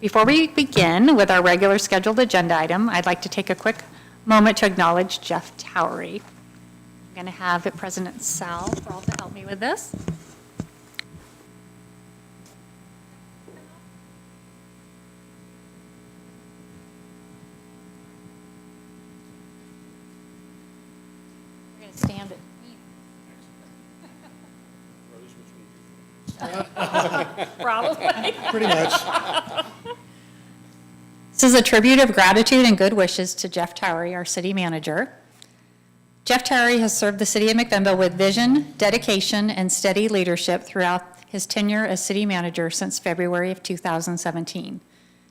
Before we begin with our regular scheduled agenda item, I'd like to take a quick moment to acknowledge Jeff Towery. I'm going to have President Sal Brawl to help me with this. We're going to stand it. Probably. Pretty much. This is a tribute of gratitude and good wishes to Jeff Towery, our city manager. Jeff Towery has served the city of McMinnville with vision, dedication, and steady leadership throughout his tenure as city manager since February of 2017.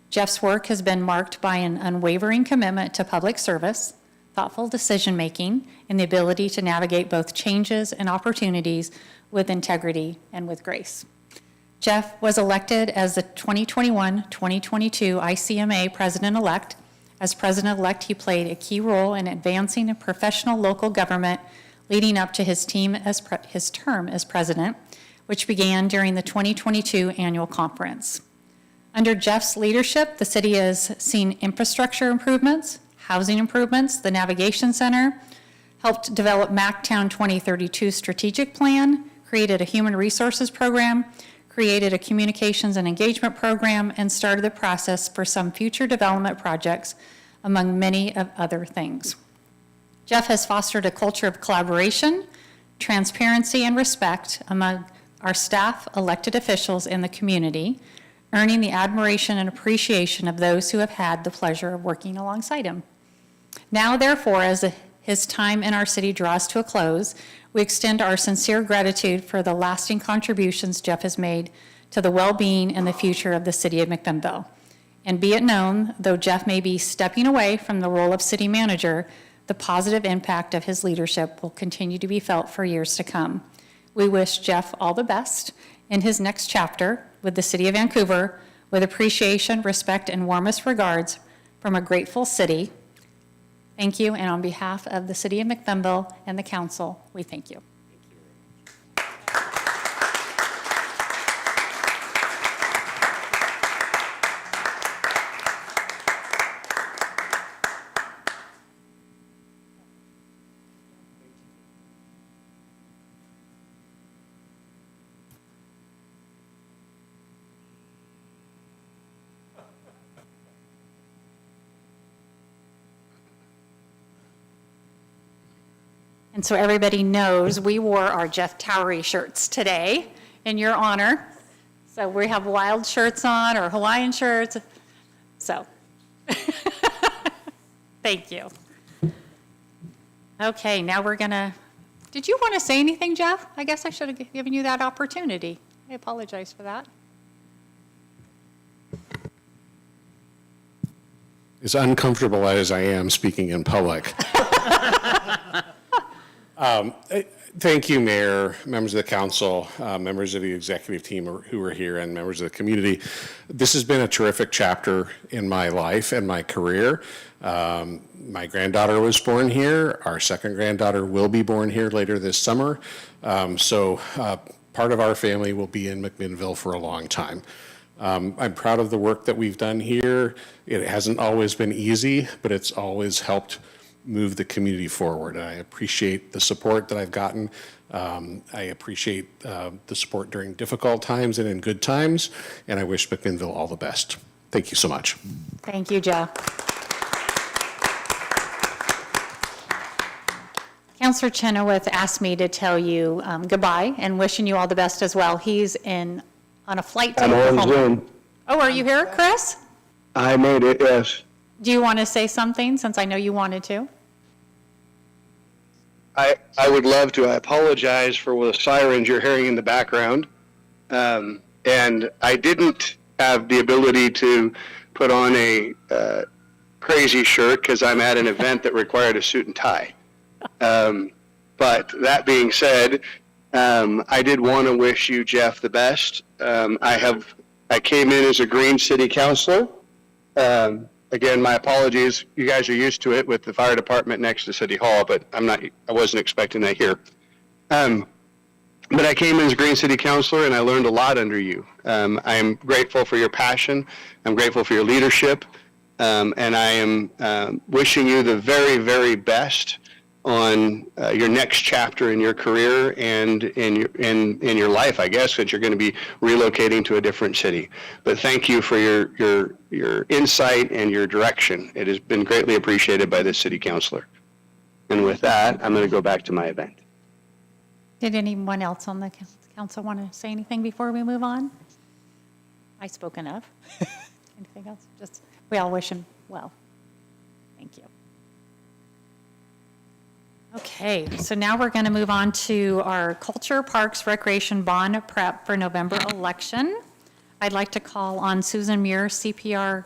Jeff's work has been marked by an unwavering commitment to public service, thoughtful decision-making, and the ability to navigate both changes and opportunities with integrity and with grace. Jeff was elected as the 2021-2022 ICMA president-elect. As president-elect, he played a key role in advancing a professional local government leading up to his term as president, which began during the 2022 annual conference. Under Jeff's leadership, the city has seen infrastructure improvements, housing improvements, the navigation center, helped develop MacTown 2032 strategic plan, created a human resources program, created a communications and engagement program, and started the process for some future development projects, among many of other things. Jeff has fostered a culture of collaboration, transparency, and respect among our staff, elected officials, and the community, earning the admiration and appreciation of those who have had the pleasure of working alongside him. Now, therefore, as his time in our city draws to a close, we extend our sincere gratitude for the lasting contributions Jeff has made to the well-being and the future of the city of McMinnville. And be it known, though Jeff may be stepping away from the role of city manager, the positive impact of his leadership will continue to be felt for years to come. We wish Jeff all the best in his next chapter with the city of Vancouver, with appreciation, respect, and warmest regards from a grateful city. Thank you, and on behalf of the city of McMinnville and the council, we thank you. And so everybody knows we wore our Jeff Towery shirts today in your honor. So we have wild shirts on or Hawaiian shirts. So thank you. Okay, now we're gonna, did you want to say anything, Jeff? I guess I should have given you that opportunity. I apologize for that. As uncomfortable as I am speaking in public. Thank you, Mayor, members of the council, members of the executive team who are here, and members of the community. This has been a terrific chapter in my life and my career. My granddaughter was born here. Our second granddaughter will be born here later this summer. So part of our family will be in McMinnville for a long time. I'm proud of the work that we've done here. It hasn't always been easy, but it's always helped move the community forward. I appreciate the support that I've gotten. I appreciate the support during difficult times and in good times, and I wish McMinnville all the best. Thank you so much. Thank you, Joe. Councilor Chenoweth asked me to tell you goodbye and wishing you all the best as well. He's on a flight to Oklahoma. I'm on Zoom. Oh, are you here, Chris? I made it, yes. Do you want to say something, since I know you wanted to? I would love to. I apologize for the sirens you're hearing in the background. And I didn't have the ability to put on a crazy shirt because I'm at an event that required a suit and tie. But that being said, I did want to wish you, Jeff, the best. I came in as a Green City Councilor. Again, my apologies. You guys are used to it with the fire department next to City Hall, but I wasn't expecting that here. But I came in as Green City Councilor, and I learned a lot under you. I am grateful for your passion. I'm grateful for your leadership. And I am wishing you the very, very best on your next chapter in your career and in your life, I guess, that you're going to be relocating to a different city. But thank you for your insight and your direction. It has been greatly appreciated by this city councilor. And with that, I'm going to go back to my event. Did anyone else on the council want to say anything before we move on? I spoke enough. Anything else? Just, we all wish him well. Thank you. Okay, so now we're going to move on to our Culture, Parks, Recreation Bond prep for November election. I'd like to call on Susan Muir, CPR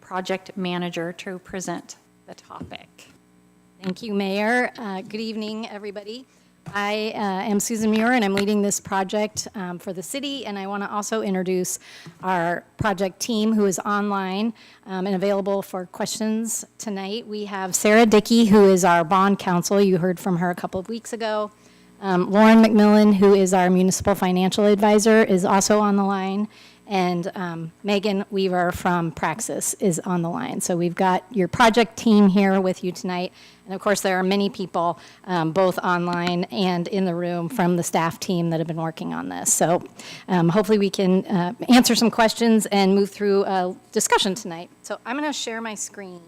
Project Manager, to present the topic. Thank you, Mayor. Good evening, everybody. I am Susan Muir, and I'm leading this project for the city, and I want to also introduce our project team who is online and available for questions tonight. We have Sarah Dickey, who is our bond counsel. You heard from her a couple of weeks ago. Lauren McMinnville, who is our municipal financial advisor, is also on the line. And Megan Weaver from Praxis is on the line. So we've got your project team here with you tonight. And of course, there are many people, both online and in the room, from the staff team that have been working on this. So hopefully we can answer some questions and move through a discussion tonight. So I'm going to share my screen.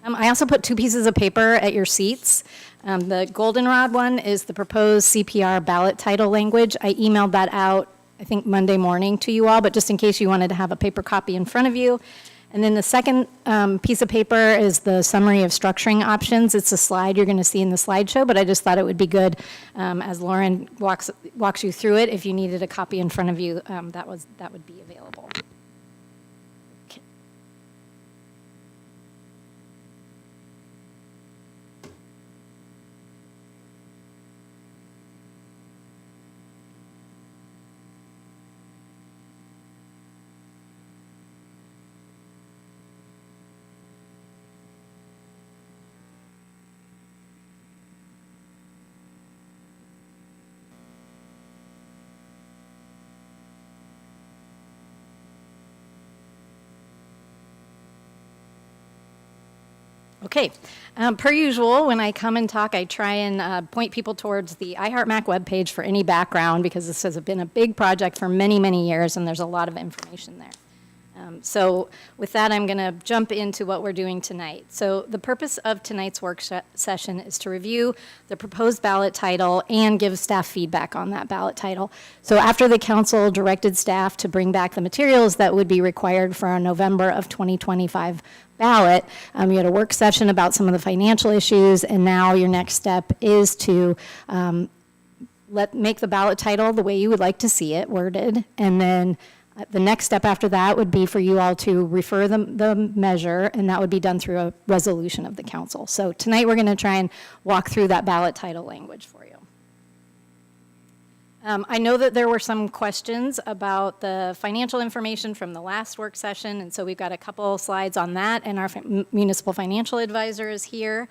I also put 2 pieces of paper at your seats. The goldenrod one is the proposed CPR ballot title language. I emailed that out, I think, Monday morning to you all, but just in case you wanted to have a paper copy in front of you. And then the second piece of paper is the summary of structuring options. It's a slide you're going to see in the slideshow, but I just thought it would be good as Lauren walks you through it. If you needed a copy in front of you, that would be available. Okay, per usual, when I come and talk, I try and point people towards the iHeartMac webpage for any background, because this has been a big project for many, many years, and there's a lot of information there. So with that, I'm going to jump into what we're doing tonight. So the purpose of tonight's work session is to review the proposed ballot title and give staff feedback on that ballot title. So after the council directed staff to bring back the materials that would be required for our November of 2025 ballot, you had a work session about some of the financial issues, and now your next step is to make the ballot title the way you would like to see it worded, and then the next step after that would be for you all to refer the measure, and that would be done through a resolution of the council. So tonight we're going to try and walk through that ballot title language for you. I know that there were some questions about the financial information from the last work session, and so we've got a couple slides on that, and our municipal financial advisor is here.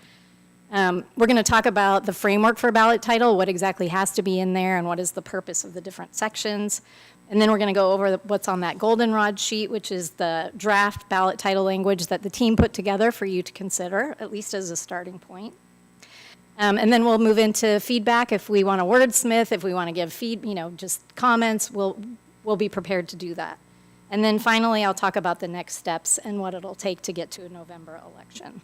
We're going to talk about the framework for ballot title, what exactly has to be in there, and what is the purpose of the different sections. And then we're going to go over what's on that goldenrod sheet, which is the draft ballot title language that the team put together for you to consider, at least as a starting point. And then we'll move into feedback. If we want to wordsmith, if we want to give just comments, we'll be prepared to do that. And then finally, I'll talk about the next steps and what it'll take to get to a November election.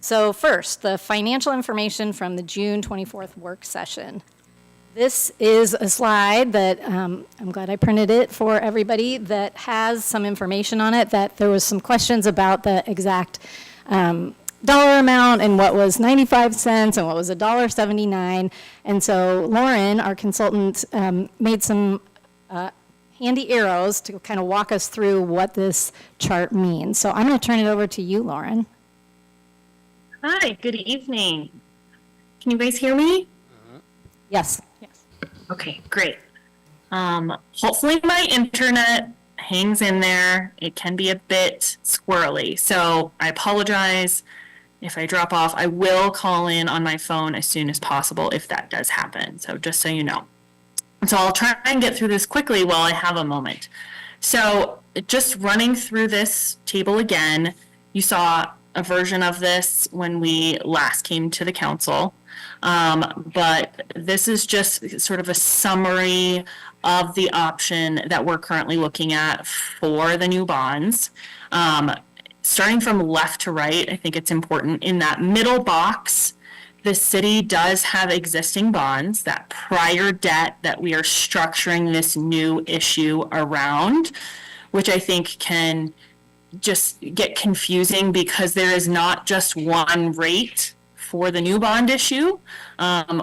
So first, the financial information from the June 24th work session. This is a slide that I'm glad I printed it for everybody, that has some information on it, that there was some questions about the exact dollar amount and what was 95 cents and what was $1.79. And so Lauren, our consultant, made some handy arrows to kind of walk us through what this chart means. So I'm going to turn it over to you, Lauren. Hi, good evening. Can you guys hear me? Yes. Okay, great. Hopefully my internet hangs in there. It can be a bit squirrely. So I apologize if I drop off. I will call in on my phone as soon as possible if that does happen. So just so you know. So I'll try and get through this quickly while I have a moment. So just running through this table again, you saw a version of this when we last came to the council. But this is just sort of a summary of the option that we're currently looking at for the new bonds. Starting from left to right, I think it's important. In that middle box, the city does have existing bonds, that prior debt that we are structuring this new issue around, which I think can just get confusing because there is not just one rate for the new bond issue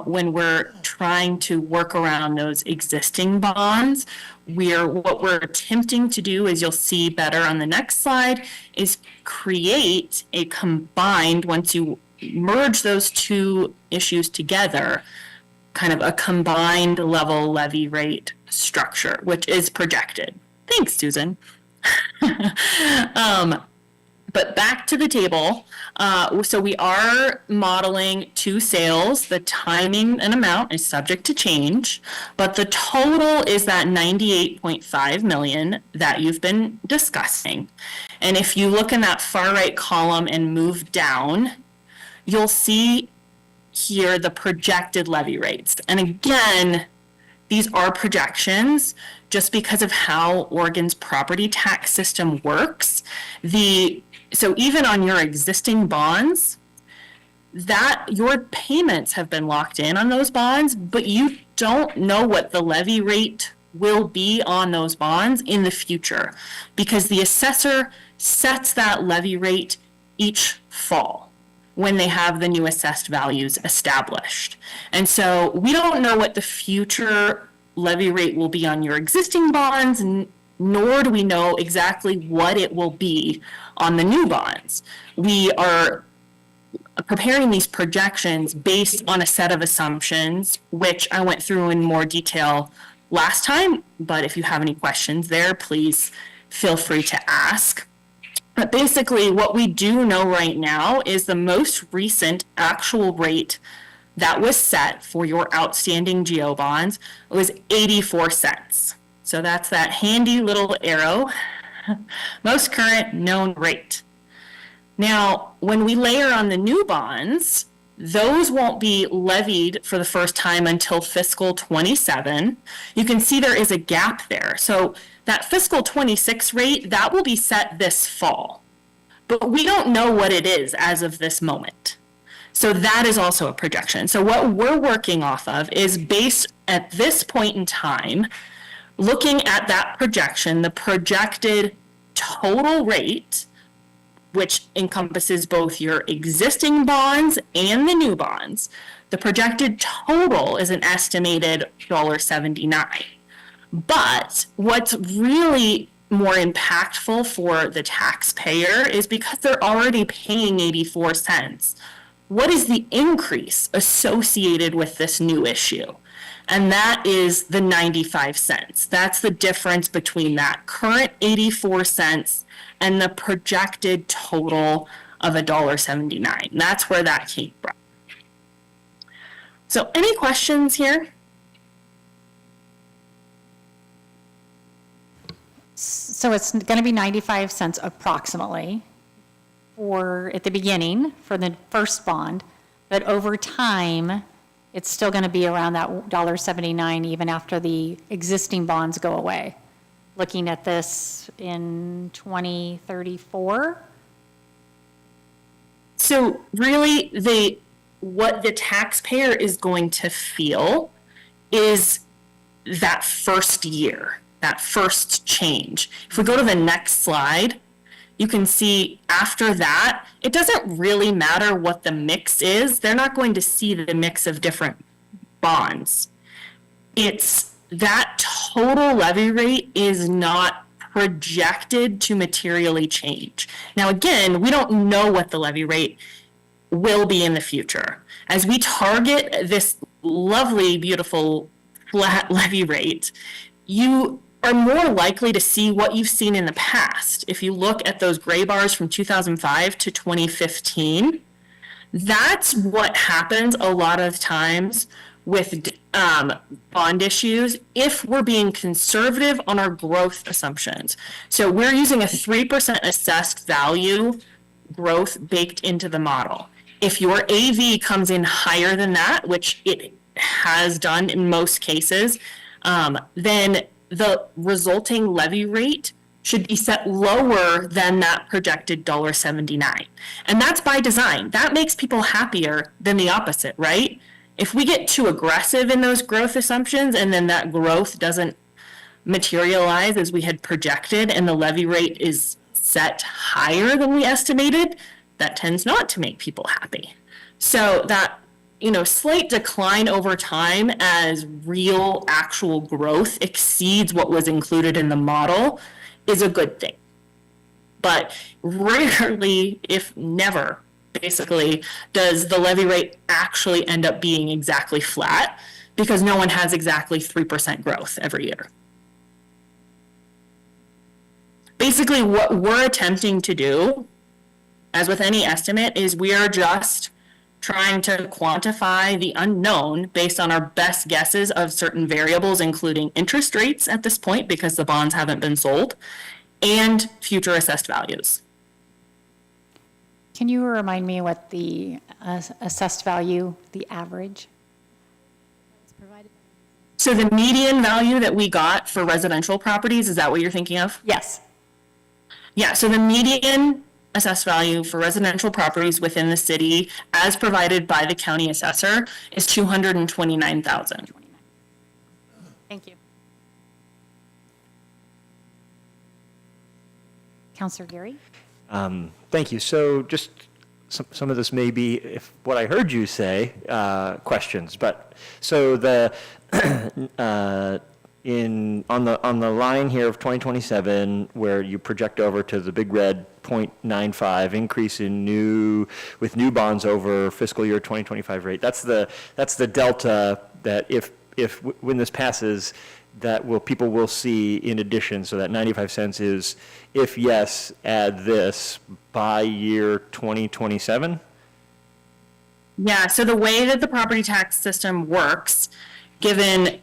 when we're trying to work around those existing bonds. What we're attempting to do, as you'll see better on the next slide, is create a combined, once you merge those two issues together, kind of a combined level levy rate structure, which is projected. Thanks, Susan. But back to the table. So we are modeling two sales. The timing and amount is subject to change, but the total is that 98.5 million that you've been discussing. And if you look in that far right column and move down, you'll see here the projected levy rates. And again, these are projections just because of how Oregon's property tax system works. So even on your existing bonds, that your payments have been locked in on those bonds, but you don't know what the levy rate will be on those bonds in the future because the assessor sets that levy rate each fall when they have the new assessed values established. And so we don't know what the future levy rate will be on your existing bonds, nor do we know exactly what it will be on the new bonds. We are preparing these projections based on a set of assumptions, which I went through in more detail last time, but if you have any questions there, please feel free to ask. But basically, what we do know right now is the most recent actual rate that was set for your outstanding GO bonds was 84 cents. So that's that handy little arrow, most current known rate. Now, when we layer on the new bonds, those won't be levied for the first time until fiscal 27. You can see there is a gap there. So that fiscal 26 rate, that will be set this fall. But we don't know what it is as of this moment. So that is also a projection. So what we're working off of is based at this point in time, looking at that projection, the projected total rate, which encompasses both your existing bonds and the new bonds. The projected total is an estimated $1.79. But what's really more impactful for the taxpayer is because they're already paying 84 cents. What is the increase associated with this new issue? And that is the 95 cents. That's the difference between that current 84 cents and the projected total of $1.79. That's where that came from. So any questions here? So it's going to be 95 cents approximately for at the beginning for the first bond, but over time, it's still going to be around that $1.79 even after the existing bonds go away. Looking at this in 2034. So really, what the taxpayer is going to feel is that first year, that first change. If we go to the next slide, you can see after that, it doesn't really matter what the mix is. They're not going to see the mix of different bonds. It's that total levy rate is not projected to materially change. Now, again, we don't know what the levy rate will be in the future. As we target this lovely, beautiful flat levy rate, you are more likely to see what you've seen in the past. If you look at those gray bars from 2005 to 2015, that's what happens a lot of times with bond issues if we're being conservative on our growth assumptions. So we're using a 3% assessed value growth baked into the model. If your AV comes in higher than that, which it has done in most cases, then the resulting levy rate should be set lower than that projected $1.79. And that's by design. That makes people happier than the opposite, right? If we get too aggressive in those growth assumptions and then that growth doesn't materialize as we had projected and the levy rate is set higher than we estimated, that tends not to make people happy. So that, slight decline over time as real actual growth exceeds what was included in the model is a good thing. But rarely, if never, basically, does the levy rate actually end up being exactly flat because no one has exactly 3% growth every year. Basically, what we're attempting to do, as with any estimate, is we are just trying to quantify the unknown based on our best guesses of certain variables, including interest rates at this point, because the bonds haven't been sold, and future assessed values. Can you remind me what the assessed value, the average? So the median value that we got for residential properties, is that what you're thinking of? Yes. Yeah, so the median assessed value for residential properties within the city, as provided by the county assessor, is $229,000. Thank you. Councilor Gary? Thank you. So just some of this may be, if what I heard you say, questions. But so the on the line here of 2027, where you project over to the big red 0.95 increase in with new bonds over fiscal year 2025 rate. That's the delta that when this passes, that people will see in addition. So that 95 cents is, if yes, add this by year 2027. Yeah, so the way that the property tax system works, given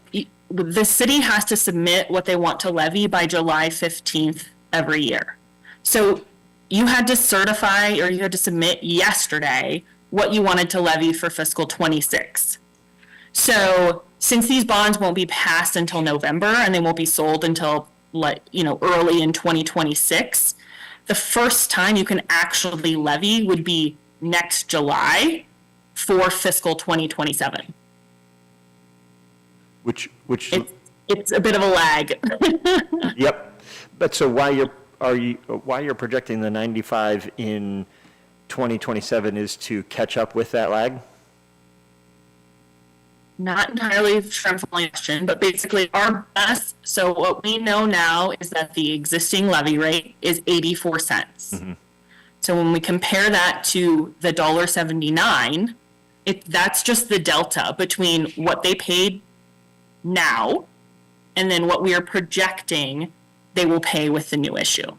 the city has to submit what they want to levy by July 15th every year. So you had to certify, or you had to submit yesterday what you wanted to levy for fiscal 26. So since these bonds won't be passed until November and they won't be sold until early in 2026, the first time you can actually levy would be next July for fiscal 2027. Which it's a bit of a lag. Yep. But so why you're projecting the 95 in 2027 is to catch up with that lag? Not entirely sure I'm following the question, but basically our best, so what we know now is that the existing levy rate is 84 cents. Mm-hmm. So when we compare that to the $1.79, that's just the delta between what they paid now and then what we are projecting they will pay with the new issue.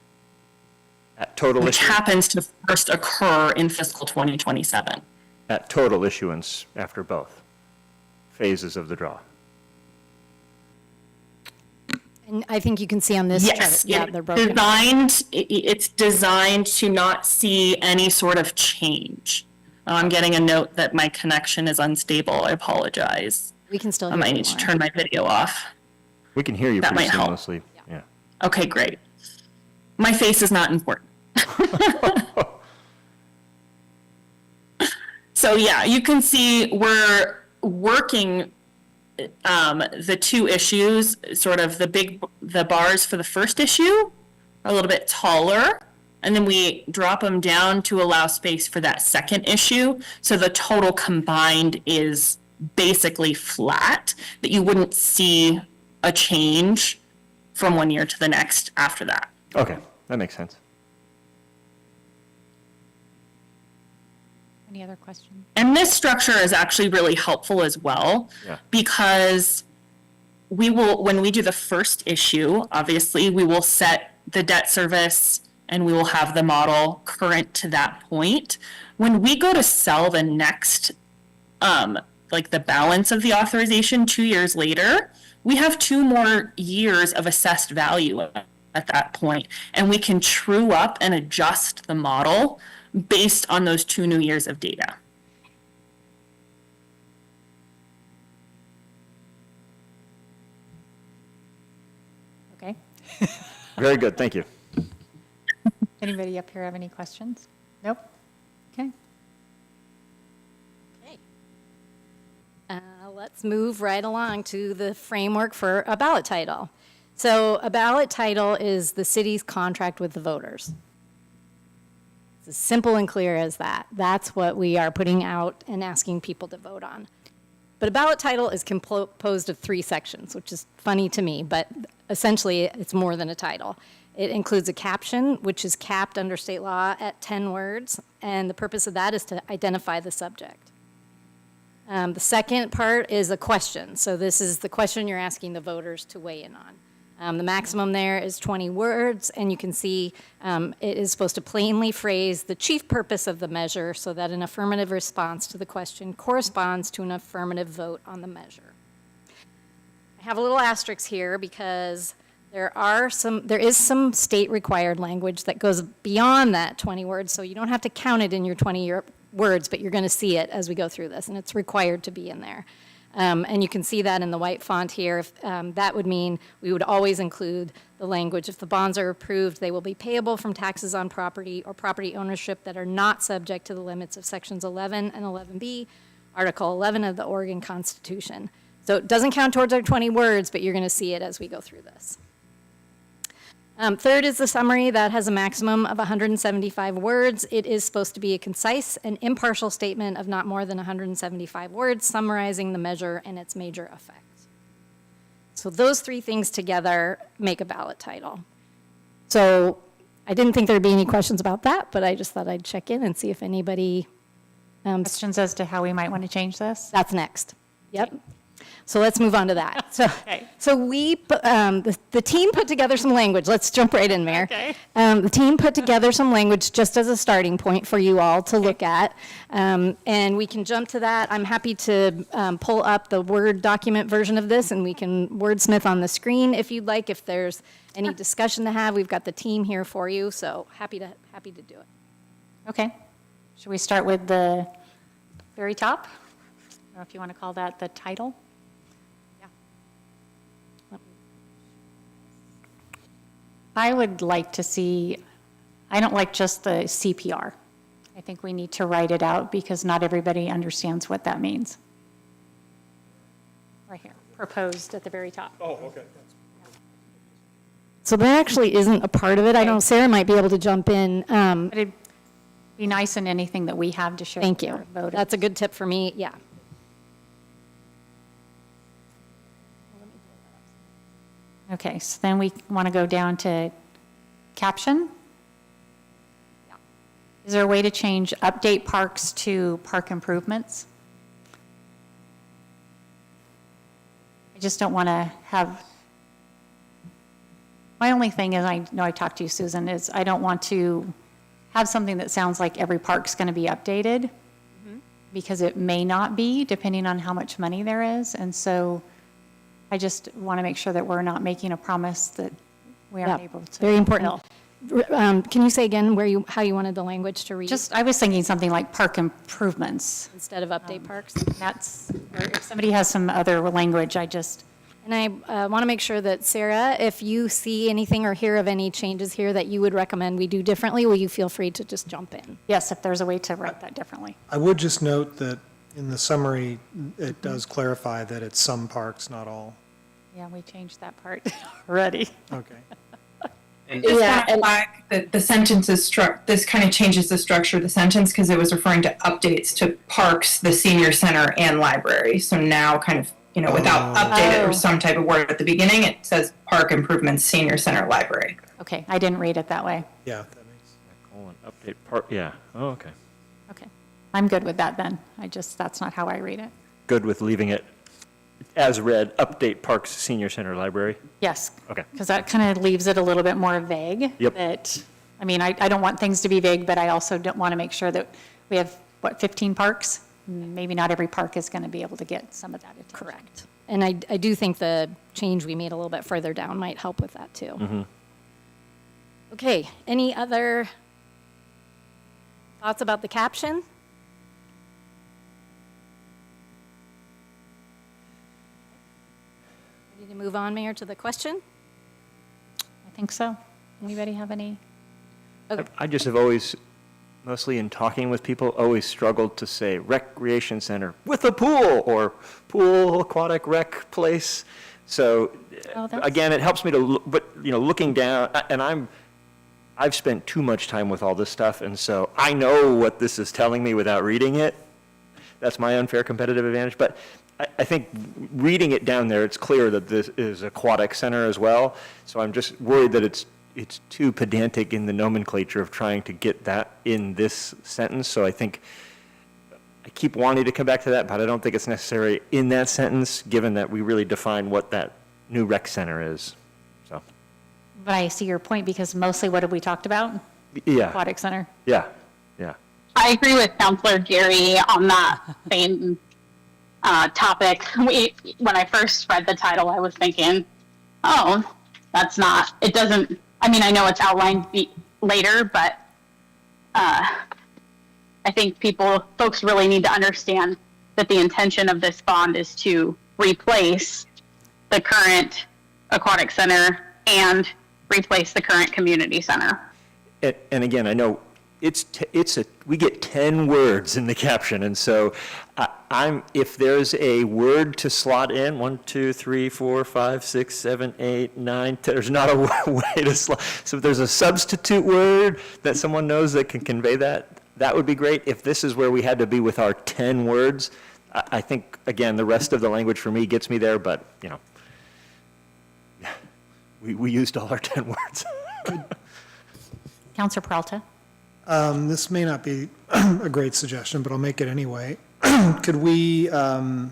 At total which happens to first occur in fiscal 2027. At total issuance after both phases of the draw. And I think you can see on this yes, chart, yeah, they're broken. It's designed to not see any sort of change. I'm getting a note that my connection is unstable. I apologize. We can still hear I might need to turn my video off. We can hear you That pretty might help. seamlessly. Yeah. Okay, great. My face is not important. So yeah, you can see we're working the two issues, sort of the bars for the first issue are a little bit taller, and then we drop them down to allow space for that second issue. So the total combined is basically flat, that you wouldn't see a change from one year to the next after that. Okay, that makes sense. Any other questions? And this structure is actually really helpful as well, Yeah. because we will, when we do the first issue, obviously, we will set the debt service and we will have the model current to that point. When we go to sell the next, like the balance of the authorization 2 years later, we have 2 more years of assessed value at that point, and we can true up and adjust the model based on those 2 new years of data. Okay. Very good, thank you. Anybody up here have any questions? Nope. Okay. Let's move right along to the framework for a ballot title. So a ballot title is the city's contract with the voters. It's as simple and clear as that. That's what we are putting out and asking people to vote on. But a ballot title is composed of 3 sections, which is funny to me, but essentially it's more than a title. It includes a caption, which is capped under state law at 10 words, and the purpose of that is to identify the subject. The second part is a question. So this is the question you're asking the voters to weigh in on. The maximum there is 20 words, and you can see it is supposed to plainly phrase the chief purpose of the measure so that an affirmative response to the question corresponds to an affirmative vote on the measure. I have a little asterisk here because there is some state required language that goes beyond that 20 words, so you don't have to count it in your 20 words, but you're going to see it as we go through this, and it's required to be in there. And you can see that in the white font here. That would mean we would always include the language, if the bonds are approved, they will be payable from taxes on property or property ownership that are not subject to the limits of sections 11 and 11B, Article 11 of the Oregon Constitution. So it doesn't count towards our 20 words, but you're going to see it as we go through this. Third is the summary that has a maximum of 175 words. It is supposed to be a concise and impartial statement of not more than 175 words, summarizing the measure and its major effects. So those 3 things together make a ballot title. So I didn't think there'd be any questions about that, but I just thought I'd check in and see if anybody, Questions as to how we might want to change this? that's next. Yep. So let's move on to that. So we, the team put together some language. Let's jump right in, Mayor. Okay. The team put together some language just as a starting point for you all to look at. And we can jump to that. I'm happy to pull up the Word document version of this, and we can wordsmith on the screen if you'd like. If there's any discussion to have, we've got the team here for you. So happy to do it. Okay. Should we start with the very top? I don't know if you want to call that the title. I would like to see, I don't like just the CPR. I think we need to write it out because not everybody understands what that means. Right here, proposed at the very top. Oh, okay. So that actually isn't a part of it. I know Sarah might be able to jump in. But it'd be nice in anything that we have to show. Thank to you. our voters. That's a good tip for me, yeah. Okay, so then we want to go down to caption. Is there a way to change update parks to park improvements? I just don't want to have, my only thing is, I know I talked to you, Susan, is I don't want to have something that sounds like every park's going to be updated, because it may not be, depending on how much money there is. And so I just want to make sure that we're not making a promise that we aren't able to. Very important. fulfill. Can you say again how you wanted the language to read? Just, I was thinking something like park improvements. Instead of update parks? That's, or if somebody has some other language, I just, And I want to make sure that, Sarah, if you see anything or hear of any changes here that you would recommend we do differently, will you feel free to just jump in? yes, if there's a way to write that differently. I would just note that in the summary, it does clarify that it's some parks, not all. Yeah, we changed that part already. Okay. Just want to flag that the sentence is this kind of changes the structure of the sentence because it was referring to updates to parks, the senior center, and library. So now kind of, without updated or some type of word at the beginning, it says park improvements, senior center, library. Okay, I didn't read it that way. Yeah, that makes. Update part, yeah, oh, okay. Okay, I'm good with that then. That's not how I read it. Good with leaving it as read, update Parks Senior Center Library. Yes. Okay. Because that kind of leaves it a little bit more vague. Yep. That, I mean, I don't want things to be vague, but I also don't want to make sure that we have, 15 parks? Maybe not every park is going to be able to get some of that attention. Correct. And I do think the change we made a little bit further down might help with that too. Okay, any other thoughts about the caption? Ready to move on, Mayor, to the question? I think so. Anybody have any? I just have always, mostly in talking with people, always struggled to say recreation center with a pool or pool aquatic rec place. So Oh, that's- again, it helps me to, but looking down, and I've spent too much time with all this stuff, and so I know what this is telling me without reading it. That's my unfair competitive advantage. But I think reading it down there, it's clear that this is aquatic center as well. So I'm just worried that it's too pedantic in the nomenclature of trying to get that in this sentence. So I think I keep wanting to come back to that, but I don't think it's necessary in that sentence, given that we really define what that new rec center is. So, But I see your point, because mostly what have we talked about? yeah, Aquatic Center. yeah. I agree with Counselor Gary on that same topic. When I first read the title, I was thinking, oh, that's not, it doesn't, I mean, I know it's outlined later, but I think folks really need to understand that the intention of this bond is to replace the current aquatic center and replace the current community center. And again, I know we get 10 words in the caption, and so if there's a word to slot in, 1, 2, 3, 4, 5, 6, 7, 8, 9, 10, there's not a way to slot. So if there's a substitute word that someone knows that can convey that, that would be great. If this is where we had to be with our 10 words, I think, again, the rest of the language for me gets me there, but, we used all our 10 words. Counselor Peralta? This may not be a great suggestion, but I'll make it anyway. Could we have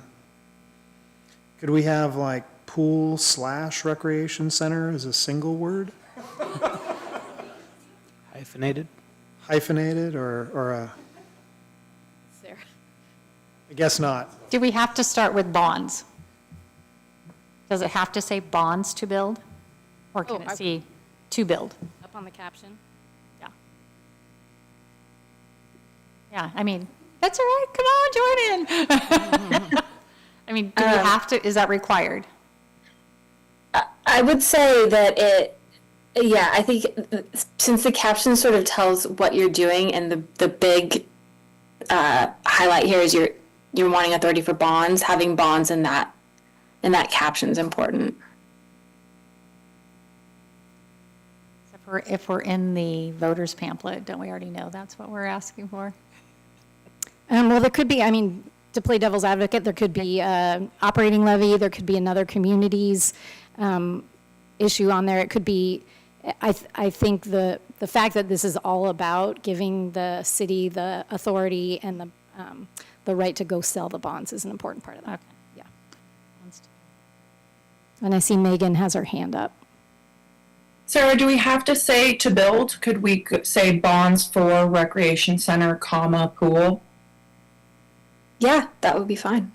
like pool/recreation center as a single word? Hyphenated? Hyphenated or a, There. I guess not. Do we have to start with bonds? Does it have to say bonds to build? Or can Oh, it say to build? Up on the caption? Yeah. Yeah, I mean, that's all right, come on, join in. I mean, do we have to, is that required? I would say that I think since the caption sort of tells what you're doing, and the big highlight here is you're wanting authority for bonds, having bonds in that caption is important. Except for if we're in the voters pamphlet, don't we already know that's what we're asking for? Well, there could be, I mean, to play devil's advocate, there could be operating levy, there could be another community's issue on there. It could be, I think the fact that this is all about giving the city the authority and the right to go sell the bonds is an important part of that. Okay. Yeah. And I see Megan has her hand up. Sarah, do we have to say to build? Could we say bonds for recreation center, comma, pool? Yeah, that would be fine.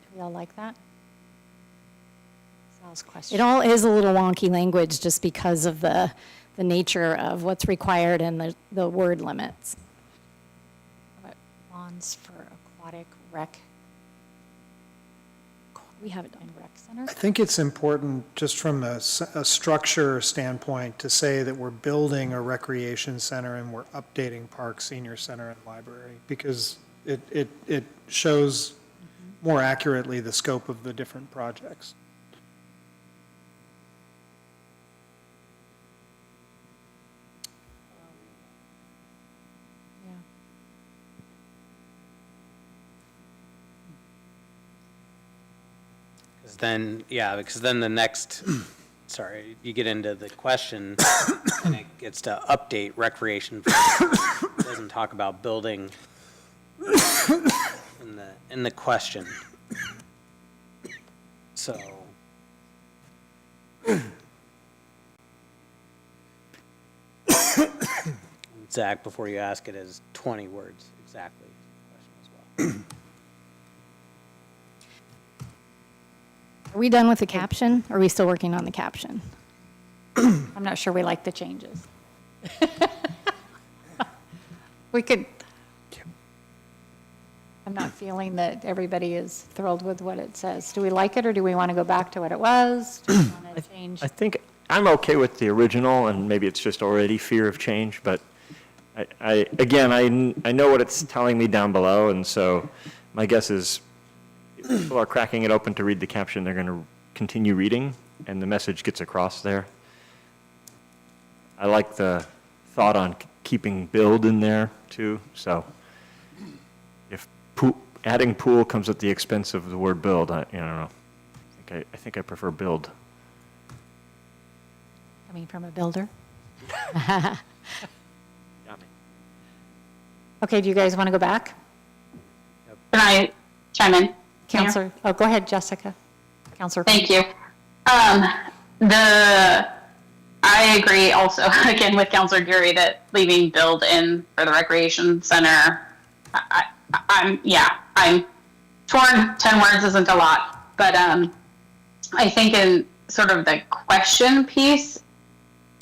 Do we all like that? Sal's question. It all is a little wonky language just because of the nature of what's required and the word limits. How about bonds for aquatic rec? We have it done. And rec center? I think it's important, just from a structure standpoint, to say that we're building a recreation center and we're updating park, senior center, and library, because it shows more accurately the scope of the different projects. Because then the next, sorry, you get into the question, and it gets to update recreation. It doesn't talk about building in the question. So. Zach, before you ask it, is 20 words exactly. Question as well. Are we done with the caption? Or are we still working on the caption? I'm not sure we like the changes. We could, I'm not feeling that everybody is thrilled with what it says. Do we like it, or do we want to go back to what it was? Do we want to change? I think I'm okay with the original, and maybe it's just already fear of change, but I know what it's telling me down below, and so my guess is if people are cracking it open to read the caption, they're going to continue reading, and the message gets across there. I like the thought on keeping build in there, too, so if adding pool comes at the expense of the word build, I don't know. I think I prefer build. Coming from a builder? Got me. Okay, do you guys want to go back? Can I chime in? Counselor, oh, go ahead, Jessica. Counselor. Thank you. I agree also, again, with Counselor Geary that leaving build in for the recreation center, I'm torn. 10 words isn't a lot, but I think in sort of the question piece,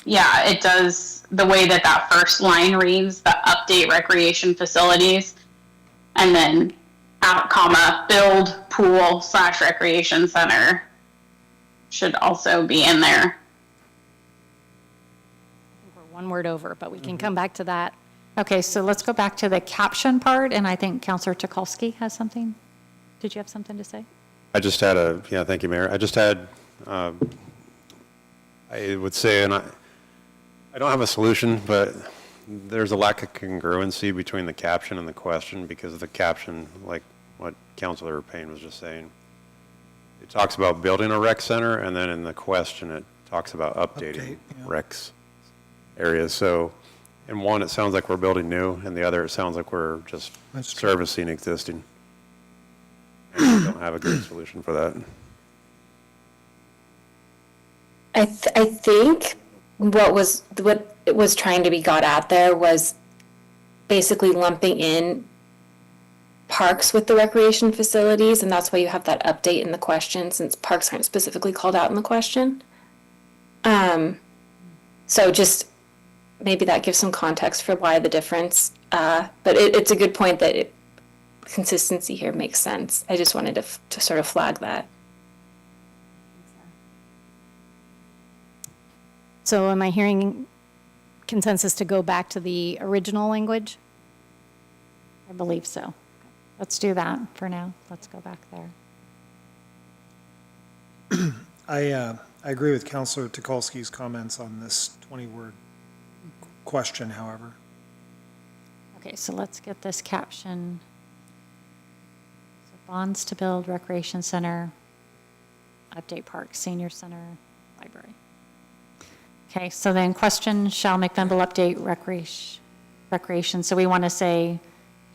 yeah, it does, the way that first line reads, the update recreation facilities, and then build pool / recreation center should also be in there. We're one word over, but we can come back to that. Okay, so let's go back to the caption part, and I think Counselor Tukolsky has something. Did you have something to say? I just had thank you, Mayor. I just had, I would say, and I don't have a solution, but there's a lack of congruency between the caption and the question, because the caption, like what Councilor Payne was just saying, it talks about building a rec center, and then in the question it talks about updating recs areas. So in one it sounds like we're building new, and the other it sounds like we're just servicing existing. And I don't have a great solution for that. I think what it was trying to be got at there was basically lumping in parks with the recreation facilities, and that's why you have that update in the question, since parks aren't specifically called out in the question. So just maybe that gives some context for why the difference. But it's a good point that consistency here makes sense. I just wanted to sort of flag that. So am I hearing consensus to go back to the original language? I believe so. Let's do that for now. Let's go back there. I agree with Councilor Tukolsky's comments on this 20-word question, however. Okay, so let's get this caption. So bonds to build recreation center, update park, senior center, library. Okay, so then question, shall McMinnville update recreation? So we want to say,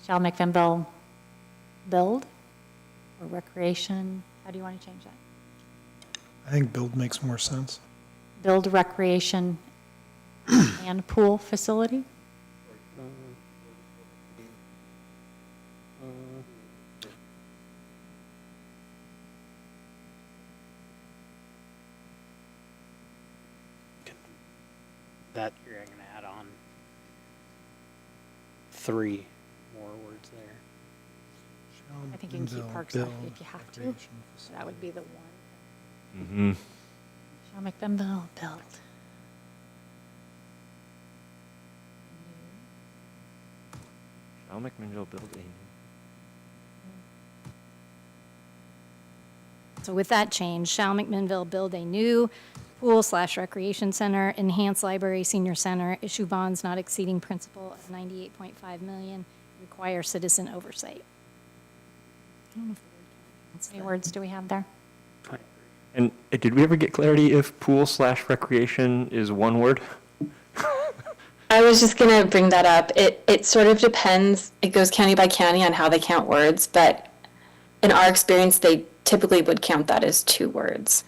shall McMinnville build or recreation? How do you want to change that? I think build makes more sense. Build recreation and pool facility? That you're going to add on 3 more words there. I think you can keep parks off if you have to. So that would be the one. Mm-hmm. Shall McMinnville build? Shall McMinnville build a new? So with that change, shall McMinnville build a new pool / recreation center, enhance library senior center, issue bonds not exceeding principal of $98.5 million, require citizen oversight. I don't know if the word counts. How many words do we have there? And did we ever get clarity if pool/recreation is one word? I was just going to bring that up. It sort of depends. It goes county by county on how they count words, but in our experience, they typically would count that as 2 words.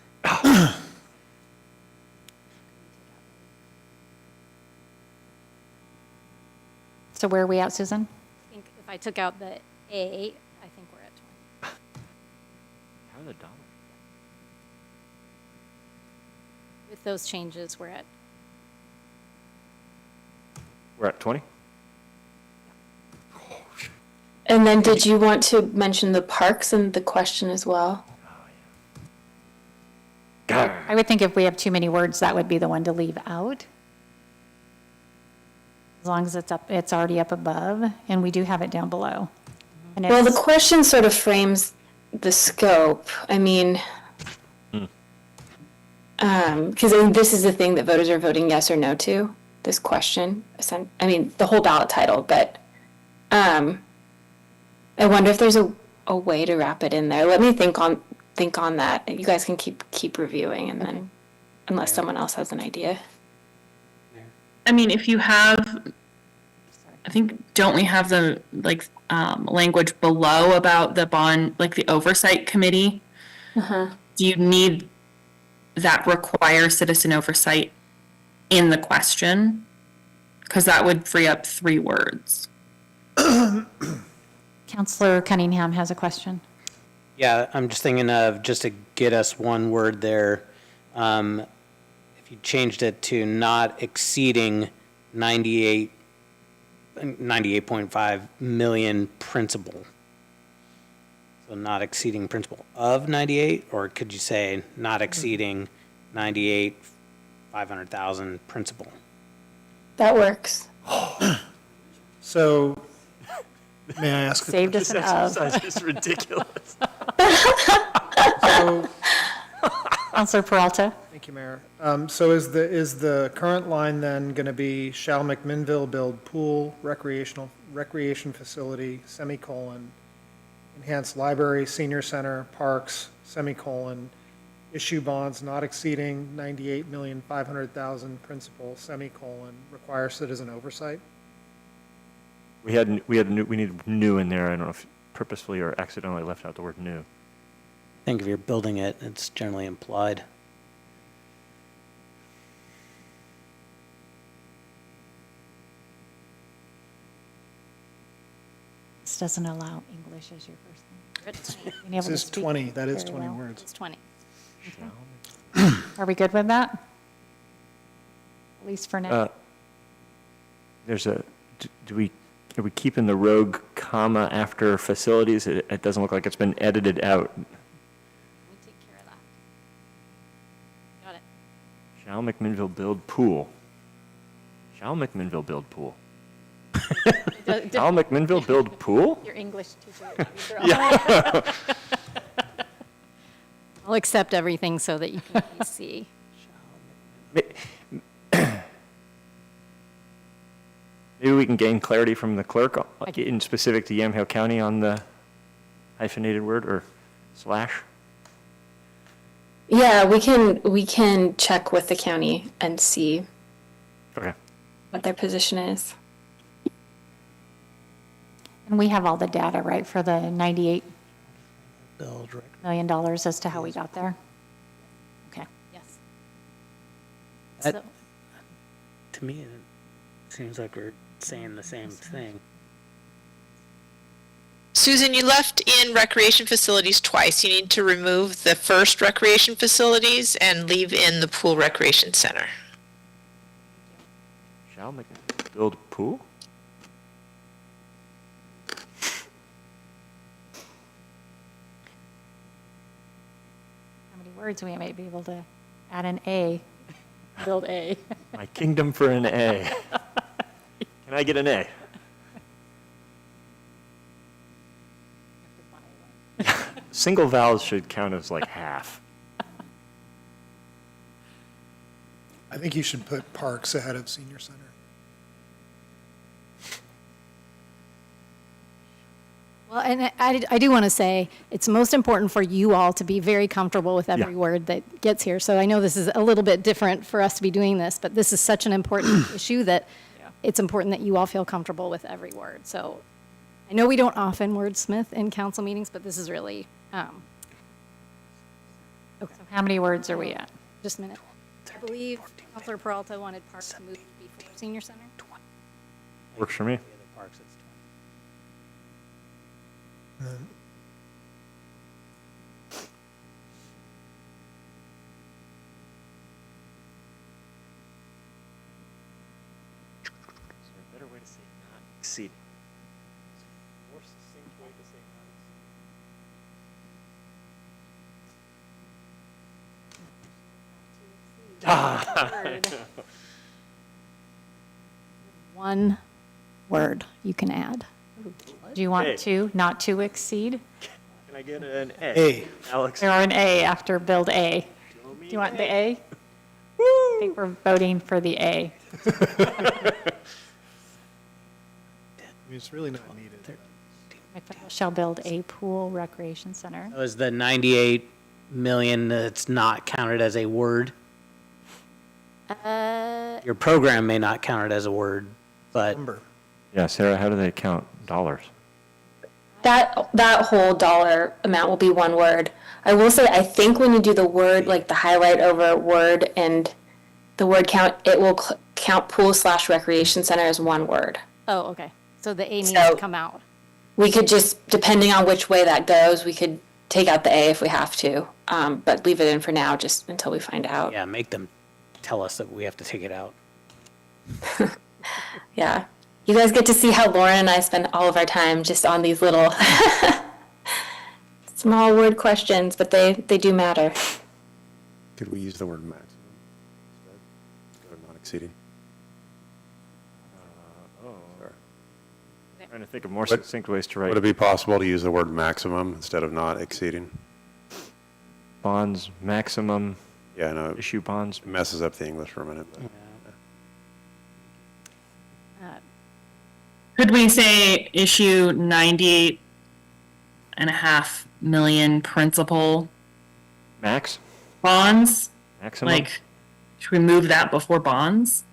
So where are we at, Susan? I think if I took out the A, I think we're at 20. How the dollar? With those changes, we're at, We're at 20? And then did you want to mention the parks in the question as well? I would think if we have too many words, that would be the one to leave out. As long as it's up, it's already up above, and we do have it down below. And Well, the it's, question sort of frames the scope. I mean, because this is the thing that voters are voting yes or no to, this question. I mean, the whole ballot title, but I wonder if there's a way to wrap it in there. Let me think on that. You guys can keep reviewing, and then, unless someone else has an idea. I mean, if you have, I think, don't we have the, like, language below about the bond, like the oversight committee? Do you need that require citizen oversight in the question? Because that would free up 3 words. Counselor Cunningham has a question. Yeah, I'm just thinking of, just to get us one word there, if you changed it to not exceeding 98.5 million principal. So not exceeding principal of 98, or could you say not exceeding 500,000 principal? That works. So, may I ask? Saved us an of. Is ridiculous. So, Counselor Peralta? thank you, Mayor. So is the current line then going to be, shall McMinnville build pool, recreation facility, semicolon, enhance library, senior center, parks, semicolon, issue bonds not exceeding 98,500,000 principal, semicolon, require citizen oversight? We need new in there. I don't know if purposefully or accidentally left out the word new. I think if you're building it, it's generally implied. This doesn't allow English as your first language. Being able This to is speak 20, that is very 20 well. words. it's 20. Are we good with that? At least for now. Are we keeping the rogue comma after facilities? It doesn't look like it's been edited out. Let me take care of that. Got it. Shall McMinnville build pool? Shall McMinnville build pool? Shall McMinnville build pool? Your English teacher. Yeah. I'll accept everything so that you can see. Maybe we can gain clarity from the clerk in specific to Yamhill County on the hyphenated word or slash. Yeah, we can check with the county and see Okay. what their position is. And we have all the data, right, for the $98 Build, million as to how we got there? Okay. Yes. That- So- To me, it seems like we're saying the same thing. Susan, you left in recreation facilities twice. You need to remove the first recreation facilities and leave in the pool recreation center. Shall McMinnville build pool? How many words we might be able to add an A, build A. My kingdom for an A. Can I get an A? Single vowels should count as like half. I think you should put parks ahead of senior center. Well, Well, and I do want to say, it's most important for you all to be very comfortable with every word that gets here. So I know this is a little bit different for us to be doing this, but this is such an important issue that it's important that you all feel comfortable with every word. So I know we don't often wordsmith in council meetings, but this is really, So how many words are we at? just a minute. I believe Councilor Peralta wanted parks moved before senior center. Works for me. The parks, it's 20. Is there a better way to say not exceeding? More succinct way to say not One word you can add. Do you want A. to, not to exceed? Can I get an A? Alex? Or an A after build A? Do you want the A? I think we're voting for the A. It's really not needed. McMinnville shall build a pool recreation center. That was the 98 million that's not counted as a word. Your program may not count it as a word, but Number. Yeah, Sarah, how do they count dollars? That whole dollar amount will be one word. I will say, I think when you do the word, like the highlight over word and the word count, it will count pool/recreation center as one word. Oh, okay. So the A needs So- to come out. We could just, depending on which way that goes, we could take out the A if we have to, but leave it in for now, just until we find out. yeah, make them tell us that we have to take it out. Yeah. You guys get to see how Lauren and I spend all of our time just on these little small word questions, but they do matter. Could we use the word maximum instead of not exceeding? Trying to think of more succinct ways to Would write it be possible to use the word maximum instead of not exceeding? bonds, maximum Yeah, no, it issue bonds. messes up the English for a minute. But. Could we say issue 98.5 million principal Max? bonds? Maximum? Like, should we move that before bonds?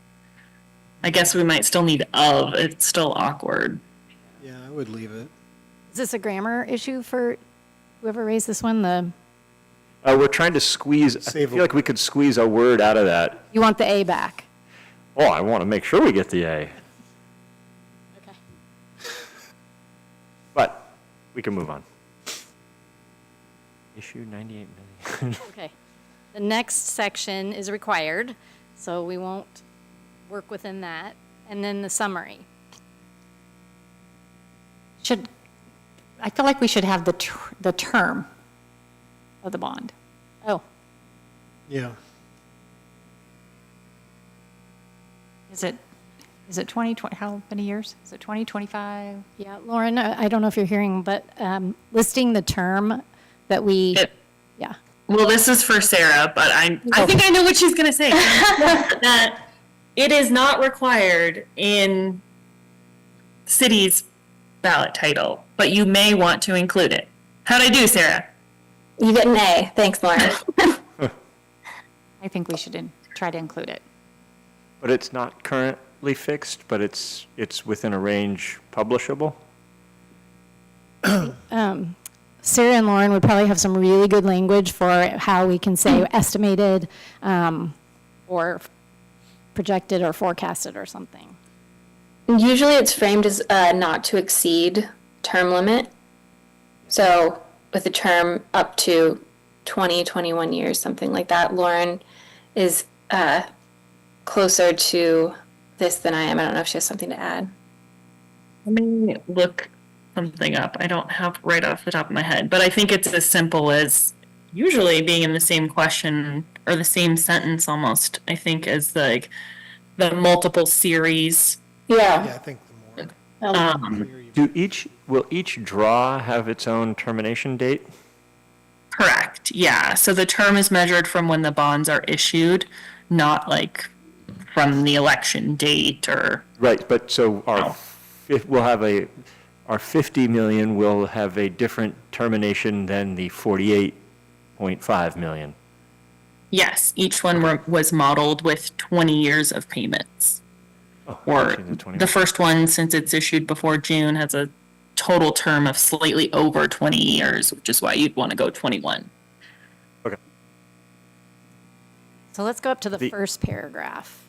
I guess we might still need of, it's still awkward. Yeah, I would leave it. Is this a grammar issue for whoever raised this one? We're trying to squeeze, I Save feel like we could squeeze a word out of that. You want the A back? Oh, I want to make sure we get the A. Okay. But we can move on. Issue 98 million. Okay. The next section is required, so we won't work within that. And then the summary. I feel like we should have the term of the bond. Oh, Yeah. Is it 2020, how many years? Is it 2025? yeah, Lauren, I don't know if you're hearing, but listing the term that we, yeah. Well, this is for Sarah, but I think I know what she's going to say. That it is not required in city's ballot title, but you may want to include it. How'd I do, Sarah? You get an A. Thanks, Lauren. I think we should try to include it. But it's not currently fixed, but it's within a range publishable? Sarah and Lauren would probably have some really good language for how we can say estimated or projected or forecasted or something. Usually it's framed as not to exceed term limit. So with a term up to 20, 21 years, something like that. Lauren is closer to this than I am. I don't know if she has something to add. Let me look something up. I don't have right off the top of my head, but I think it's as simple as usually being in the same question or the same sentence almost, I think, as the multiple series. Yeah. Yeah, I think the more. Will each draw have its own termination date? Correct. Yeah. So the term is measured from when the bonds are issued, not like from the election date or. Right, but so we'll have our 50 million will have a different termination than the 48.5 million. Yes, each one was modeled with 20 years of payments. Or Actually, the 20 the first one, since it's issued before June, has a total term of slightly over 20 years, which is why you'd want to go 21. Okay. So let's go up to the first paragraph.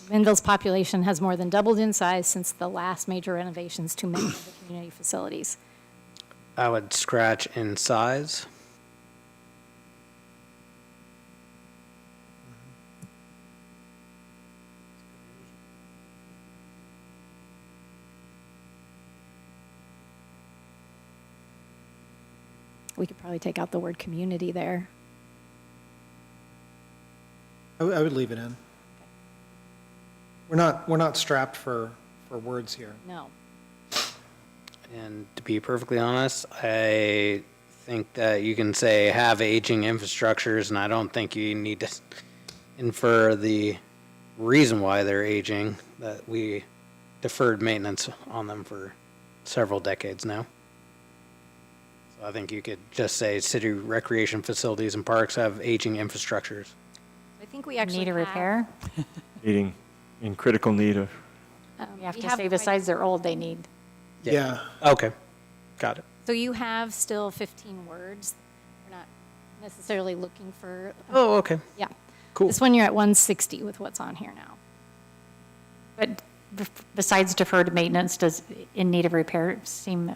McMinnville's population has more than doubled in size since the last major renovations to many of the community facilities. I would scratch in size. We could probably take out the word community there. I would leave it in. We're not strapped for words here. No. And to be perfectly honest, I think that you can say have aging infrastructures, and I don't think you need to infer the reason why they're aging, that we deferred maintenance on them for several decades now. So I think you could just say city recreation facilities and parks have aging infrastructures. I think we actually Need a have- repair? Needing, in critical need of. You have we to say besides they're old, they need. Yeah. Okay, got it. So you have still 15 words. We're not necessarily looking for. Oh, okay. Yeah. Cool. This one, you're at 160 with what's on here now. But besides deferred maintenance, does in need of repair seem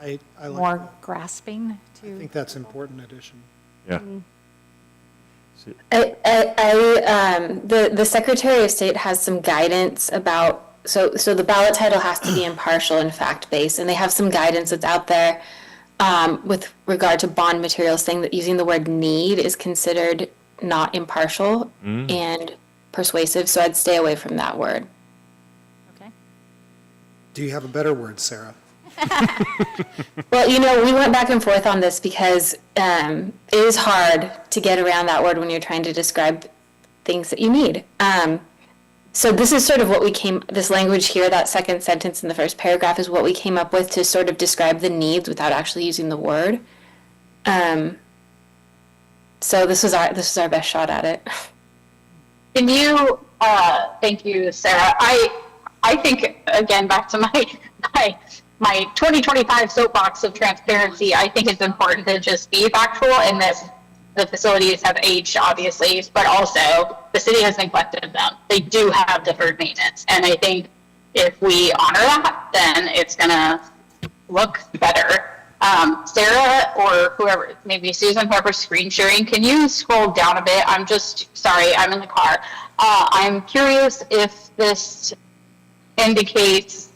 I like more that. grasping I to? think that's an important addition. Yeah. The Secretary of State has some guidance about, so the ballot title has to be impartial and fact-based, and they have some guidance that's out there with regard to bond materials saying that using the word need is considered not impartial and persuasive, so I'd stay away from that word. Okay. Do you have a better word, Sarah? Well, we went back and forth on this because it is hard to get around that word when you're trying to describe things that you need. So this is sort of what this language here, that second sentence in the first paragraph is what we came up with to sort of describe the needs without actually using the word. So this was our best shot at it. Can you, thank you, Sarah. I think, again, back to my 2025 soapbox of transparency, I think it's important to just be factual in that the facilities have aged, obviously, but also the city has neglected them. They do have deferred maintenance. And I think if we honor that, then it's going to look better. Sarah or whoever, maybe Susan, whoever's screen sharing, can you scroll down a bit? I'm just, sorry, I'm in the car. I'm curious if this indicates,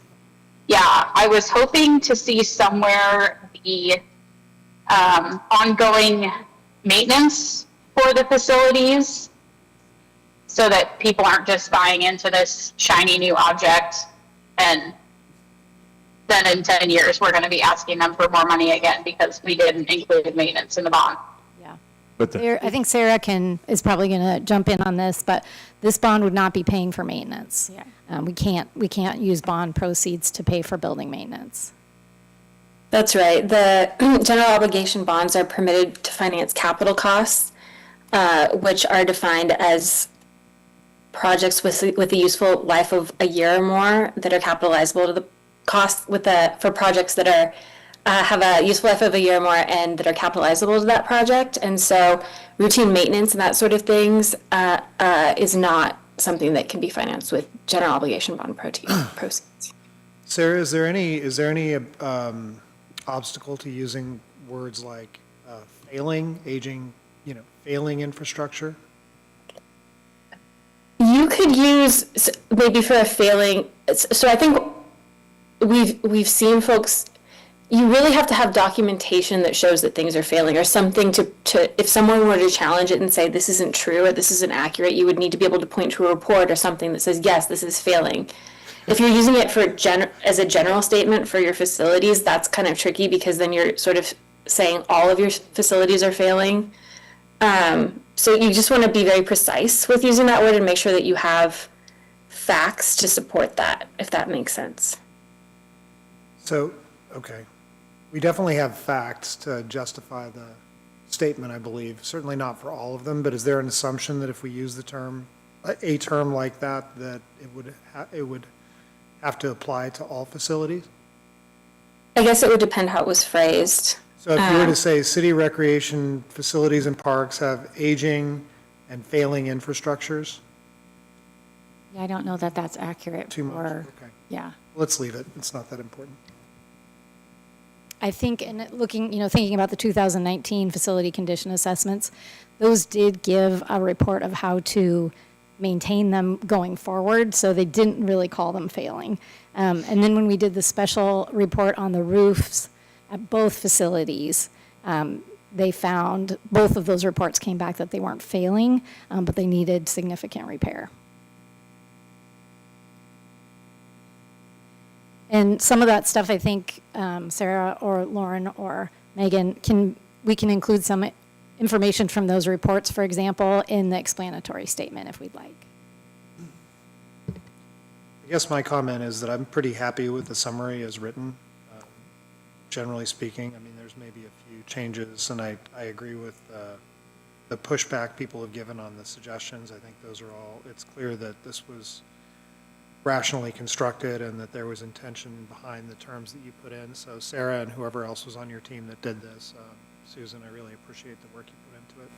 yeah, I was hoping to see somewhere the ongoing maintenance for the facilities so that people aren't just buying into this shiny new object and then in 10 years we're going to be asking them for more money again because we didn't include maintenance in the bond. Yeah. But I think Sarah is probably going to jump in on this, but this bond would not be paying for maintenance. Yeah. We can't use bond proceeds to pay for building maintenance. That's right. The general obligation bonds are permitted to finance capital costs, which are defined as projects with a useful life of a year or more that are capitalizable to the cost for projects that are have a useful life of a year or more and that are capitalizable to that project. And so routine maintenance and that sort of things is not something that can be financed with general obligation bond proceeds. Sarah, is there any obstacle to using words like failing, aging, failing infrastructure? You could use maybe for a failing. So I think we've seen folks. You really have to have documentation that shows that things are failing, or something to if someone were to challenge it and say this isn't true or this isn't accurate, you would need to be able to point to a report or something that says yes, this is failing. If you're using it as a general statement for your facilities, that's kind of tricky because then you're sort of saying all of your facilities are failing. So you just want to be very precise with using that word and make sure that you have facts to support that, if that makes sense. So, okay. We definitely have facts to justify the statement, I believe. Certainly not for all of them, but is there an assumption that if we use the term, a term like that, that it would have to apply to all facilities? I guess it would depend how it was phrased. So if you were to say city recreation facilities and parks have aging and failing infrastructures? Yeah, I don't know that that's accurate. Too much, for- okay. Yeah. Let's leave it. It's not that important. I think, and thinking about the 2019 facility condition assessments, those did give a report of how to maintain them going forward, so they didn't really call them failing. And then when we did the special report on the roofs at both facilities, they found, both of those reports came back that they weren't failing, but they needed significant repair. And some of that stuff, I think, Sarah or Lauren or Megan, we can include some information from those reports, for example, in the explanatory statement if we'd like. I guess my comment is that I'm pretty happy with the summary as written. Generally speaking, I mean, there's maybe a few changes, and I agree with the pushback people have given on the suggestions. I think those are all, it's clear that this was rationally constructed and that there was intention behind the terms that you put in. So Sarah and whoever else was on your team that did this, Susan, I really appreciate the work you put into it.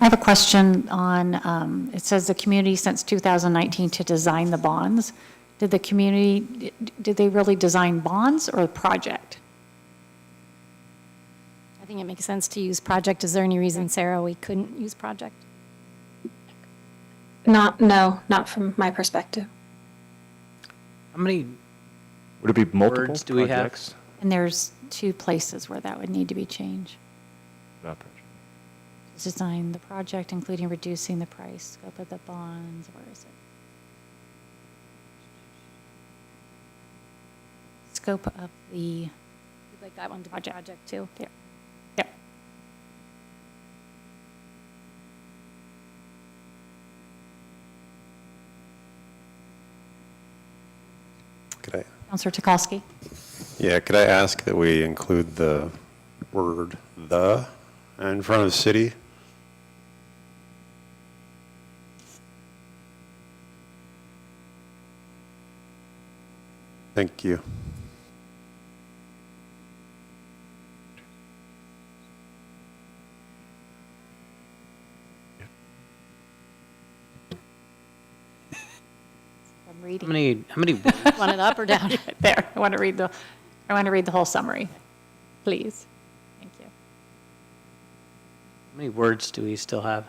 I have a question on, it says the community since 2019 to design the bonds. Did the community, did they really design bonds or a project? I think it makes sense to use project. Is there any reason, Sarah, we couldn't use project? No, not from my perspective. How many Would it be multiple words do we have? projects? And there's 2 places where that would need to be changed. Not project. Design the project, including reducing the price, scope of the bonds, where is it? Scope of the You'd like that one to be project too? Yep. Yep. Could I, Counselor Tukolsky? yeah, could I ask that we include the word "the" in front of city? Thank you. I'm How reading. many words? Want it up or down? There, I want to read the whole summary, please. Thank you. How many words do we still have?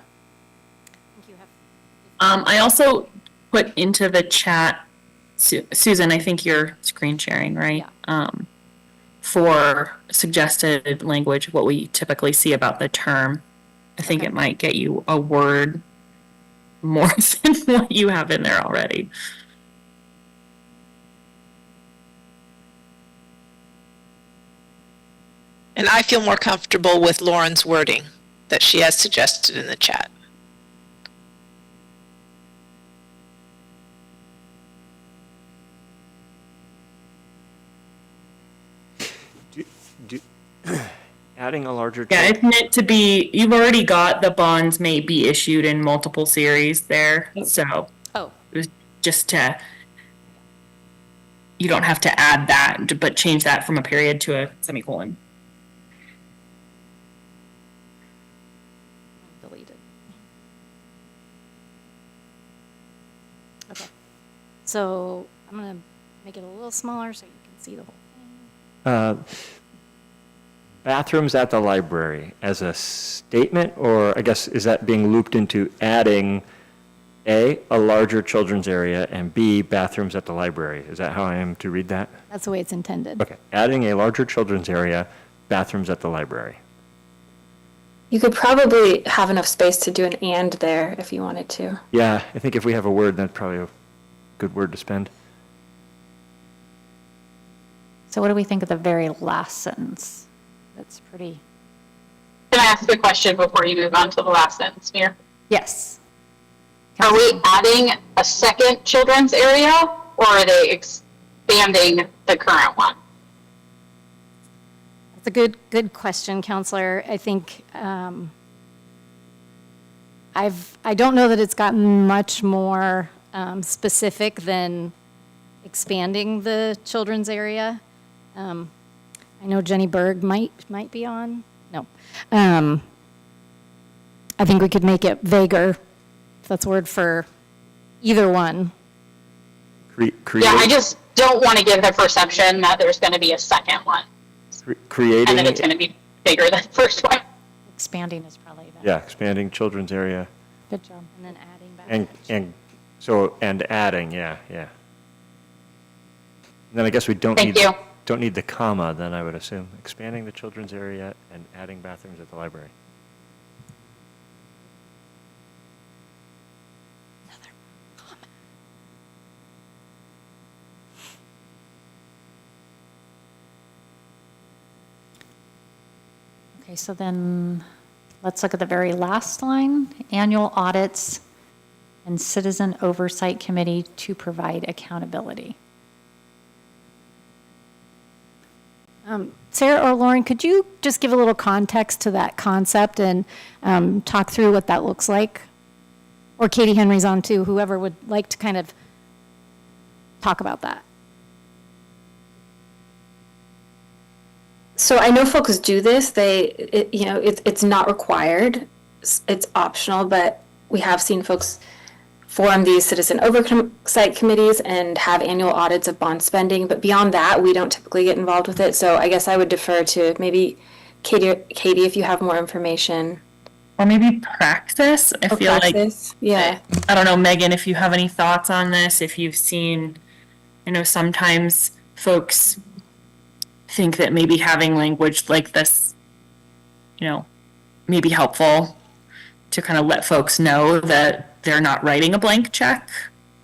I also put into the chat, Susan, I think you're screen sharing, right? For suggested language, what we typically see about the term. I think it might get you a word more than what you have in there already. And I feel more comfortable with Lauren's wording that she has suggested in the chat. Adding a larger. Yeah, it's meant to be, you've already got the bonds may be issued in multiple series there, so. Oh. It was just to, you don't have to add that, but change that from a period to a semicolon. Deleted. Okay. So I'm going to make it a little smaller so you can see the whole thing. Bathrooms at the library as a statement, or I guess, is that being looped into adding A, a larger children's area, and B, bathrooms at the library? Is that how I am to read that? That's the way it's intended. Okay, adding a larger children's area, bathrooms at the library. You could probably have enough space to do an "and" there if you wanted to. Yeah, I think if we have a word, that's probably a good word to spend. So what do we think of the very last sentence? That's pretty. Can I ask a question before you move on to the last sentence, Mayor? Yes. Are we adding a second children's area, or are they expanding the current one? That's a good question, Counselor. I think I don't know that it's gotten much more specific than expanding the children's area. I know Jenny Berg might be on. No. I think we could make it vaguer, if that's a word for either one. Yeah, I just don't want to give the perception that there's going to be a second one. Creating. And then it's going to be bigger than the first one. Expanding is probably better. Yeah, expanding children's area. Good job. And then adding back. And adding, yeah. And then I guess we don't Thank need, you. don't need the comma, then I would assume. Expanding the children's area and adding bathrooms at the library. Okay, so then let's look at the very last line, annual audits and citizen oversight committee to provide accountability. Sarah or Lauren, could you just give a little context to that concept and talk through what that looks like? Or Katie Henry's on too, whoever would like to kind of talk about that. So I know folks do this. It's not required. It's optional, but we have seen folks form these citizen oversight committees and have annual audits of bond spending. But beyond that, we don't typically get involved with it. So I guess I would defer to maybe Katie, if you have more information. Or maybe praxis. I feel praxis. Yeah. I don't know, Megan, if you have any thoughts on this, if you've seen, I know sometimes folks think that maybe having language like this, may be helpful to kind of let folks know that they're not writing a blank check,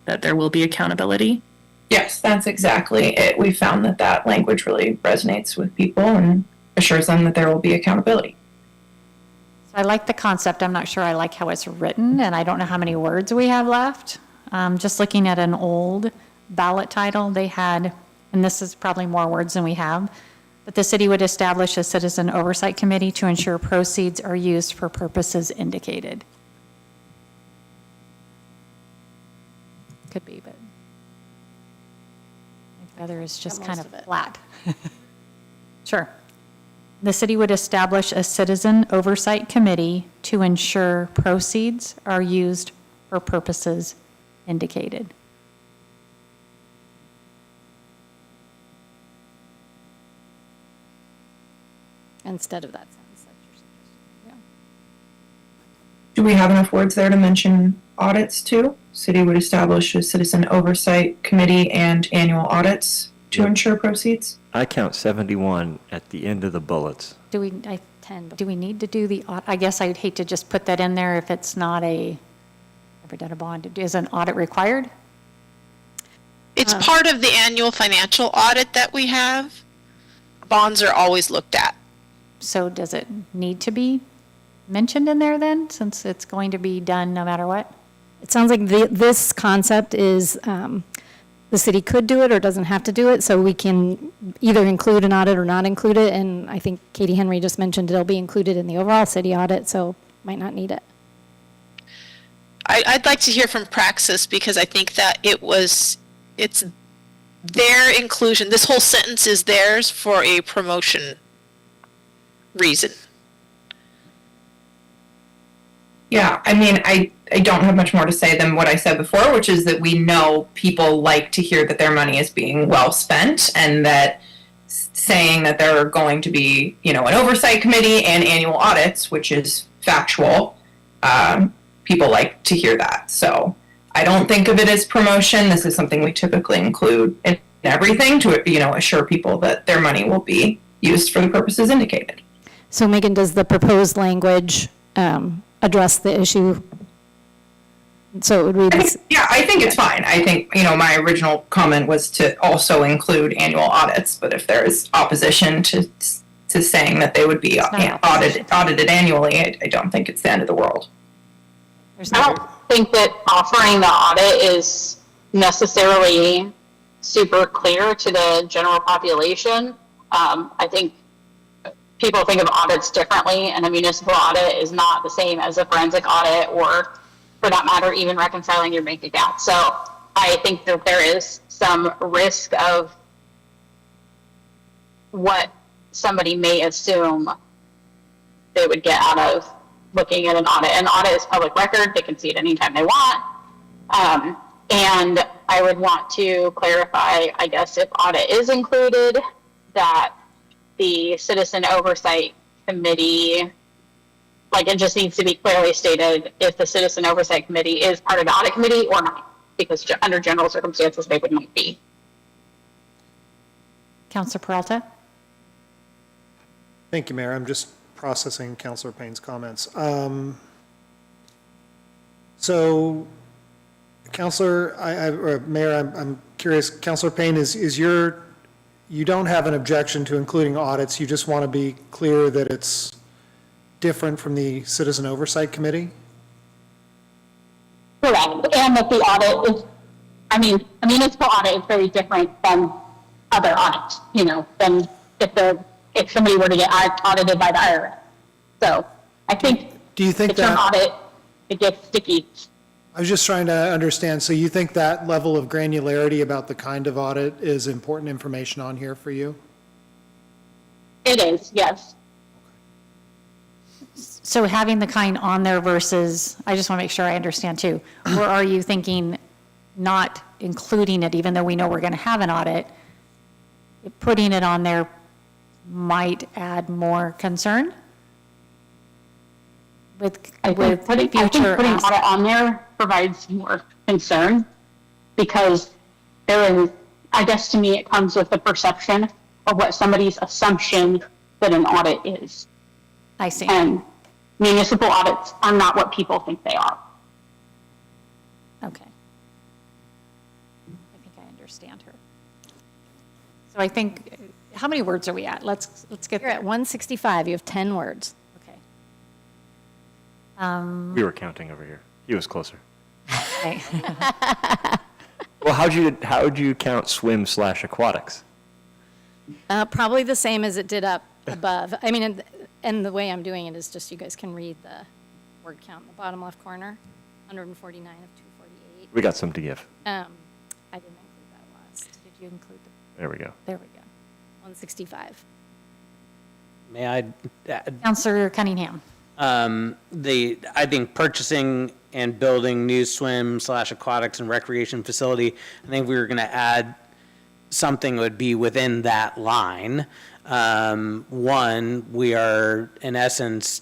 that there will be accountability. Yes, that's exactly it. We found that language really resonates with people and assures them that there will be accountability. So I like the concept. I'm not sure I like how it's written, and I don't know how many words we have left. Just looking at an old ballot title, they had, and this is probably more words than we have, but the city would establish a citizen oversight committee to ensure proceeds are used for purposes indicated. Could be, but I think the other is just kind of flat. Sure. The city would establish a citizen oversight committee to ensure proceeds are used for purposes indicated. Instead of that sentence that you're suggesting. Yeah. Do we have enough words there to mention audits too? City would establish a citizen oversight committee and annual audits to ensure proceeds? I count 71 at the end of the bullets. Do we need to do the, I guess I'd hate to just put that in there if it's not ever done a bond. Is an audit required? It's part of the annual financial audit that we have. Bonds are always looked at. So does it need to be mentioned in there then, since it's going to be done no matter what? It sounds like this concept is the city could do it or doesn't have to do it, so we can either include an audit or not include it. And I think Katie Henry just mentioned it'll be included in the overall city audit, so might not need it. I'd like to hear from Praxis because I think that it's their inclusion. This whole sentence is theirs for a promotion reason. Yeah, I mean, I don't have much more to say than what I said before, which is that we know people like to hear that their money is being well spent, and that saying that there are going to be, an oversight committee and annual audits, which is factual, people like to hear that. So I don't think of it as promotion. This is something we typically include in everything to, assure people that their money will be used for the purposes indicated. So Megan, does the proposed language address the issue? So it would read this. Yeah, I think it's fine. I think, my original comment was to also include annual audits, but if there is opposition to saying that they would be audited annually, I don't think it's the end of the world. I don't think that offering the audit is necessarily super clear to the general population. I think people think of audits differently, and a municipal audit is not the same as a forensic audit, or for that matter, even reconciling your bank account. So I think that there is some risk of what somebody may assume they would get out of looking at an audit. An audit is public record. They can see it anytime they want. And I would want to clarify, I guess, if audit is included, that the Citizen Oversight Committee, like, it just needs to be clearly stated if the Citizen Oversight Committee is part of the audit committee or not, because under general circumstances, they would not be. Councilor Peralta? Thank you, Mayor. I'm just processing Councilor Payne's comments. So, Councilor, or Mayor, I'm curious, Councilor Payne, you don't have an objection to including audits, you just want to be clear that it's different from the Citizen Oversight Committee? Correct, and that the audit is, I mean, a municipal audit is very different than other audits, you know, than if somebody were to get audited by the IRS. So I think Do you think the term that, audit, it gets sticky. I was just trying to understand, so you think that level of granularity about the kind of audit is important information on here for you? It is, yes. So having the kind on there versus, I just want to make sure I understand too, or are you thinking not including it, even though we know we're going to have an audit, putting it on there might add more concern? I think putting audit on there provides more concern, because there is, I guess to me, it comes with the perception of what somebody's assumption that an audit is. I see. And municipal audits are not what people think they are. Okay. I think I understand her. So I think, how many words are we at? Let's get You're there. at 165, you have 10 words. Okay. We were counting over here. He was closer. Okay. Well, how'd you count swim/aquatics? Probably the same as it did up above. I mean, and the way I'm doing it is just, you guys can read the word count in the bottom left corner, 149 of 248. We got some to give. I didn't include that last. Did you include There we go. there we go. 165. May I add? Councilor Cunningham. I think purchasing and building new swim/aquatics and recreation facility, I think we were going to add something would be within that line. One, we are in essence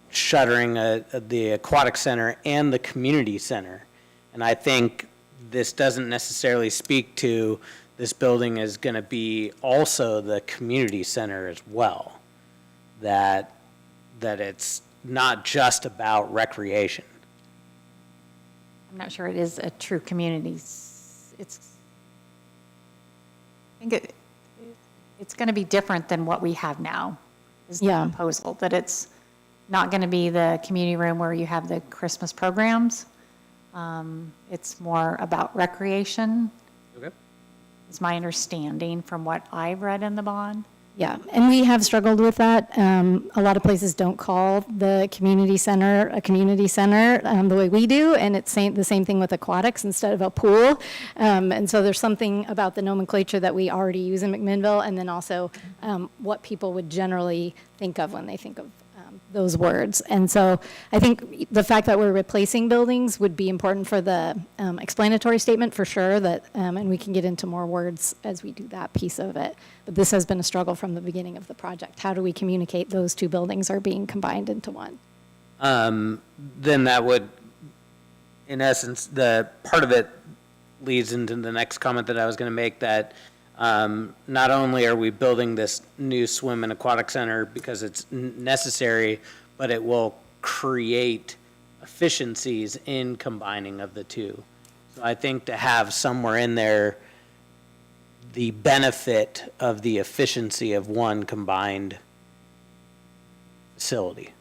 shuttering the aquatic center and the community center. And I think this doesn't necessarily speak to this building is going to be also the community center as well. That it's not just about recreation. I'm not sure it is a true community. I think it's going to be different than what we have now, is the Yeah. proposal, that it's not going to be the community room where you have the Christmas programs. It's more about recreation, Okay. is my understanding from what I've read in the bond. Yeah, and we have struggled with that. A lot of places don't call the community center a community center the way we do, and it's the same thing with aquatics instead of a pool. And so there's something about the nomenclature that we already use in McMinnville, and then also what people would generally think of when they think of those words. And so I think the fact that we're replacing buildings would be important for the explanatory statement for sure, that, and we can get into more words as we do that piece of it. But this has been a struggle from the beginning of the project. How do we communicate those two buildings are being combined into one? Then that would, in essence, the part of it leads into the next comment that I was going to make, that not only are we building this new swim and aquatic center because it's necessary, but it will create efficiencies in combining of the two. So I think to have somewhere in there the benefit of the efficiency of one combined facility.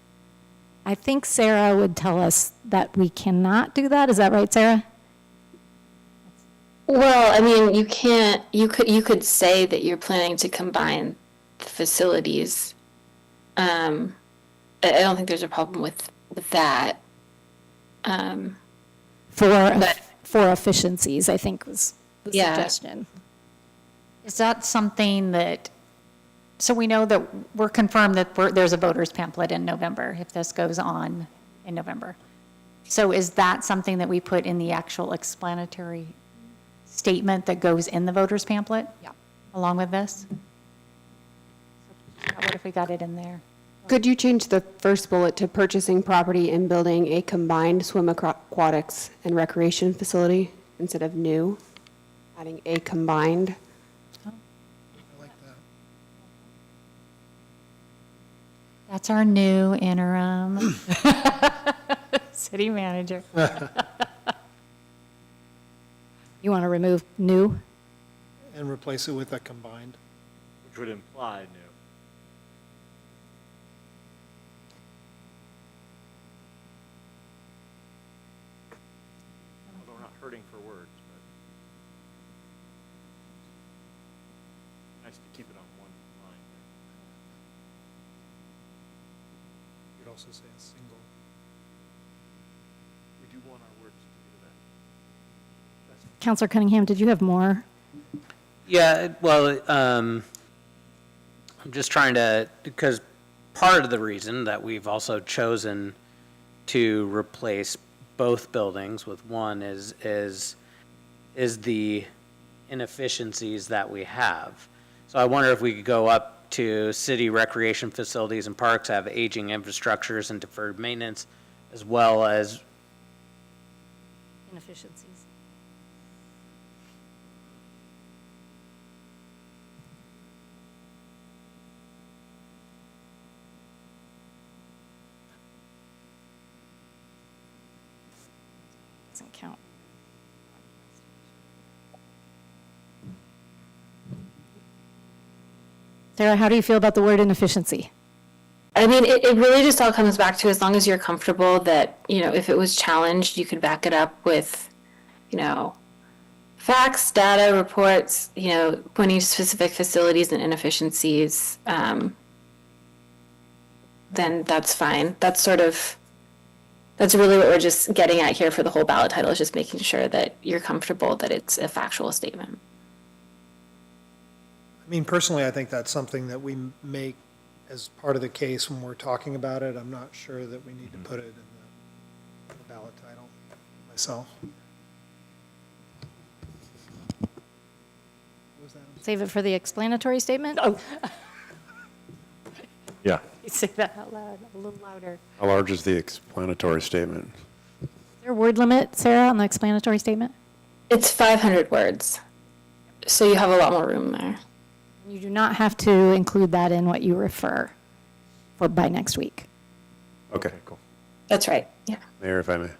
I think Sarah would tell us that we cannot do that. Is that right, Sarah? Well, I mean, you could say that you're planning to combine the facilities. I don't think there's a problem with that. For efficiencies, I think was the Yeah. suggestion. Is that something that, so we know that we're confirmed that there's a voter's pamphlet in November, if this goes on in November. So is that something that we put in the actual explanatory statement that goes in the voter's pamphlet? Yeah. Along with this? What if we got it in there? Could you change the first bullet to purchasing property and building a combined swim aquatics and recreation facility instead of new? Adding a combined. I like that. That's our new interim city manager. You want to remove new? And replace it with a combined. Which would imply new. Although we're not hurting for words, but nice to keep it on one line there. You could also say a single. We do want our words to do that. Counselor Cunningham, did you have more? Yeah, well, I'm just trying to, because part of the reason that we've also chosen to replace both buildings with one is the inefficiencies that we have. So I wonder if we could go up to city recreation facilities and parks, have aging infrastructures and deferred maintenance, as well as Inefficiencies. Doesn't count. Sarah, how do you feel about the word inefficiency? I mean, it really just all comes back to, as long as you're comfortable that, if it was challenged, you could back it up with, facts, data, reports, pointing to specific facilities and inefficiencies, then that's fine. That's really what we're just getting at here for the whole ballot title, is just making sure that you're comfortable that it's a factual statement. I mean, personally, I think that's something that we make as part of the case when we're talking about it. I'm not sure that we need to put it in the ballot title myself. What was that? Save it for the explanatory statement? Oh, Yeah. You say that out loud, a little louder. How large is the explanatory statement? is there a word limit, Sarah, on the explanatory statement? It's 500 words, so you have a lot more room there. You do not have to include that in what you refer for by next week. Okay, Cool. That's right, yeah. Mayor, if I may.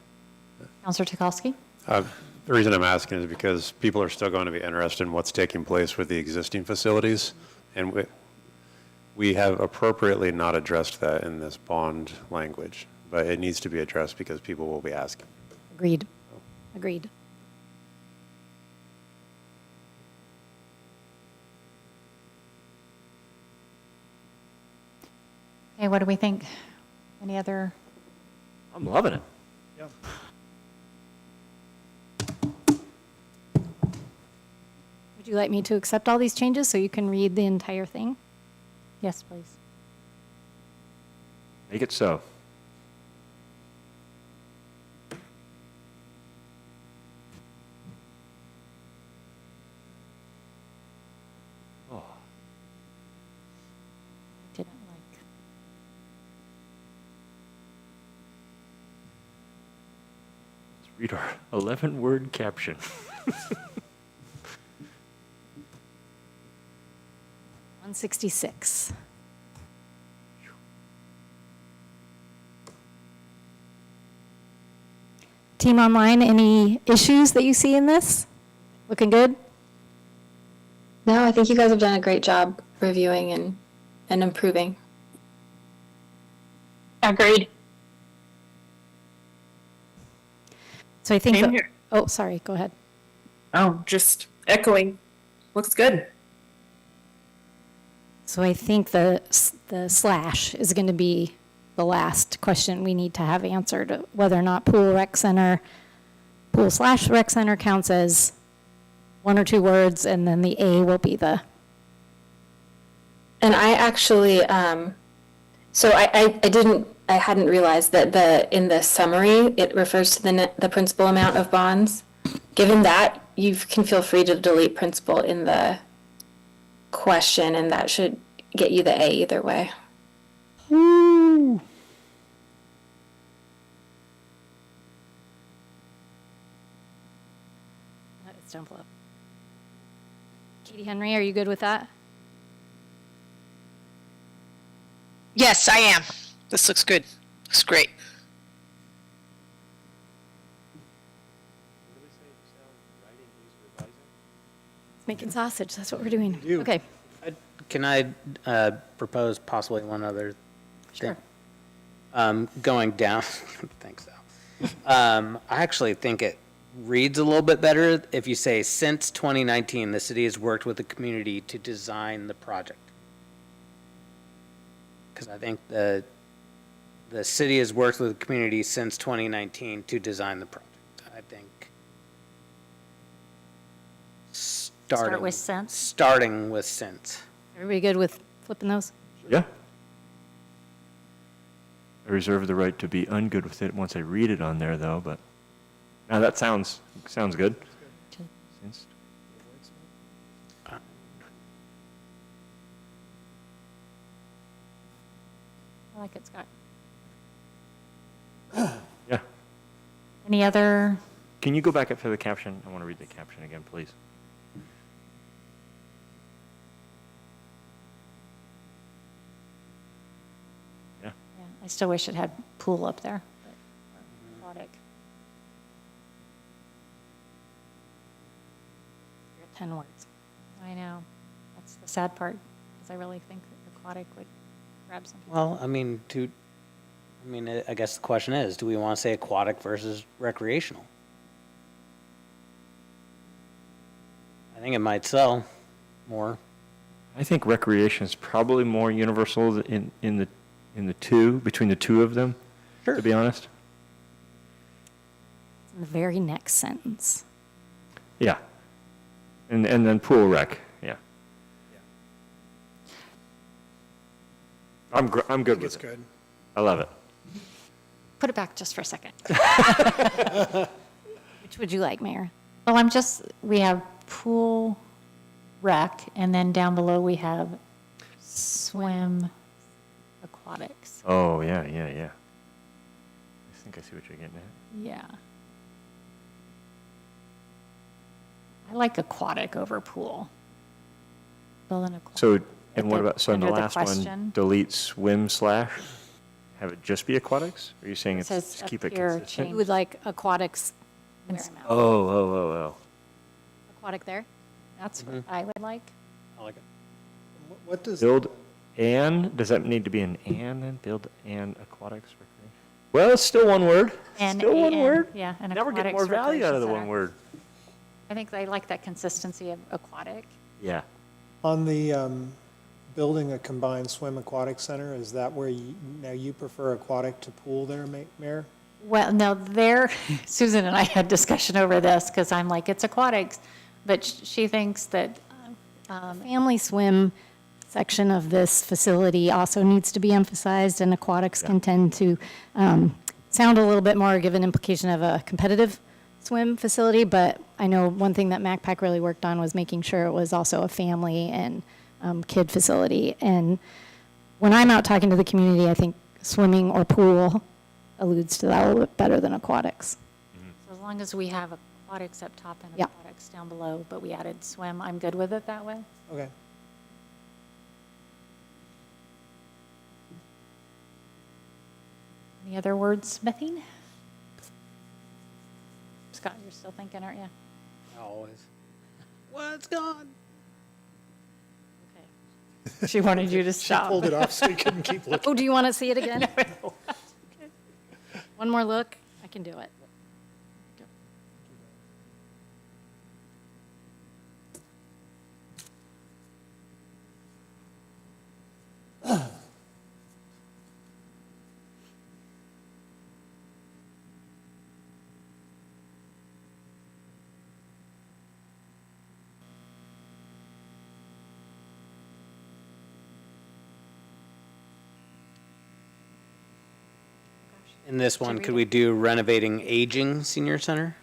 Counselor Tukolsky? The reason I'm asking is because people are still going to be interested in what's taking place with the existing facilities. And we have appropriately not addressed that in this bond language, but it needs to be addressed because people will be asking. Agreed. Agreed. Okay, what do we think? Any other? I'm loving it. Yeah. Would you like me to accept all these changes so you can read the entire thing? Yes, please. Make it so. Oh, Didn't like. let's read our 11-word caption. 166. Team online, any issues that you see in this? Looking good? No, I think you guys have done a great job reviewing and improving. Agreed. So I think, Same here. oh, sorry, go ahead. Oh, just echoing. Looks good. So I think the slash is going to be the last question we need to have answered, whether or not pool /rec center counts as one or two words, and then the A will be the. And I actually, so I hadn't realized that in the summary, it refers to the principal amount of bonds. Given that, you can feel free to delete principal in the question, and that should get you the A either way. It's down below. Katie Henry, are you good with that? Yes, I am. This looks good. Looks great. Making sausage, that's what we're doing. Okay. Can I propose possibly one other thing? Sure. Going down, thanks, Al. I actually think it reads a little bit better if you say, since 2019, the city has worked with the community to design the project. Because I think the city has worked with the community since 2019 to design the project. I think Start with since. starting with since. Everybody good with flipping those? Yeah. I reserve the right to be ungood with it once I read it on there, though, but now that sounds good. Since- I like it, Scott. Yeah. Any other? Can you go back up to the caption? I want to read the caption again, please. Yeah, I still wish it had pool up there, but aquatic. You're at 10 words. I know. That's the sad part, because I really think that aquatic would grab some people. Well, I mean, I guess the question is, do we want to say aquatic versus recreational? I think it might sell more. I think recreation is probably more universal in the two, between the two of them, Sure. to be honest. In the very next sentence. Yeah. And then pool rec, yeah. I'm good with It's it. good. I love it. Put it back just for a second. Which would you like, Mayor? Well, we have pool rec, and then down below we have swim aquatics. Oh, yeah. I think I see what you're getting at. Yeah. I like aquatic over pool. Build an aquatic. So, and what about, so in the under the last one, question. delete swim / have it just be aquatics? Or are you saying It it's, says just keep it up here, consistent? You would like aquatics, And where am I? Oh. Aquatic there? That's what I would like. I like it. What does, Build does that need to be an and then? Build and aquatics recreation? Well, it's still one word. Still one N-A-N, word. yeah, and Never get aquatics more value out of the recreation one center. word. I think I like that consistency of aquatic. Yeah. on the building a combined swim aquatic center, is that where now you prefer aquatic to pool there, Mayor? Well, no, Susan and I had discussion over this, because I'm like, it's aquatics, but she thinks that, Family swim section of this facility also needs to be emphasized, and aquatics can tend to sound a little bit more, give an implication of a competitive swim facility, but I know one thing that MacPac really worked on was making sure it was also a family and kid facility. And when I'm out talking to the community, I think swimming or pool alludes to that a little bit better than aquatics. so as long as we have aquatics up top and Yeah. aquatics down below, but we added swim, I'm good with it that way. Okay. Any other wordsmithing? Scott, you're still thinking, aren't you? Always. What's gone? Okay. She wanted you to She stop. pulled it off so you couldn't keep looking. Oh, do you want to see it again? One more look? I can do it. In this one, could we do renovating aging senior center?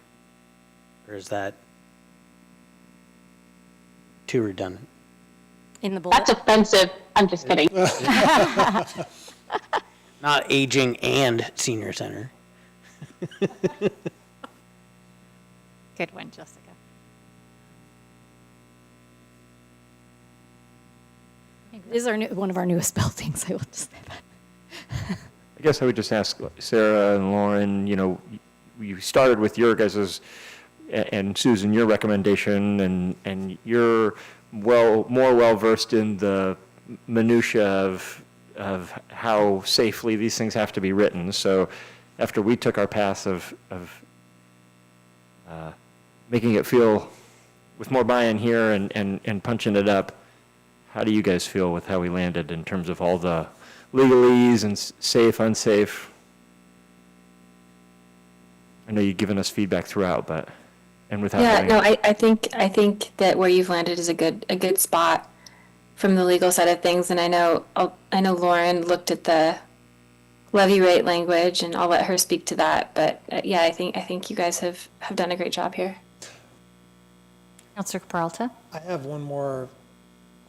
Or is that too redundant? In the bullet. That's offensive. I'm just kidding. Not aging and senior center. Good one, Jessica. This is one of our newest buildings, I will just say that. I guess I would just ask Sarah and Lauren, you started with your guys's, and Susan, your recommendation, and you're more well-versed in the minutia of how safely these things have to be written. So after we took our path of making it feel with more buy-in here and punching it up, how do you guys feel with how we landed in terms of all the legalese and safe, unsafe? I know you've given us feedback throughout, but, and without Yeah, having. no, I think that where you've landed is a good spot from the legal side of things. And I know Lauren looked at the levy rate language, and I'll let her speak to that. But yeah, I think you guys have done a great job here. Counselor Peralta? I have one more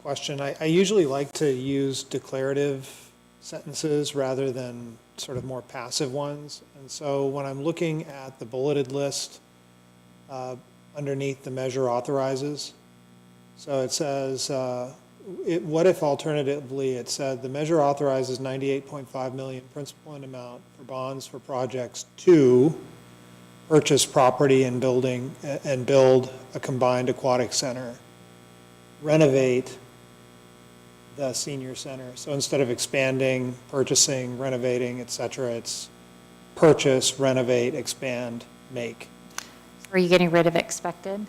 question. I usually like to use declarative sentences rather than sort of more passive ones. And so when I'm looking at the bulleted list underneath the measure authorizes, so it says, what if alternatively it said the measure authorizes 98.5 million principal and amount for bonds for projects to purchase property and build a combined aquatic center, renovate the senior center. So instead of expanding, purchasing, renovating, et cetera, it's purchase, renovate, expand, make. Are you getting rid of expected?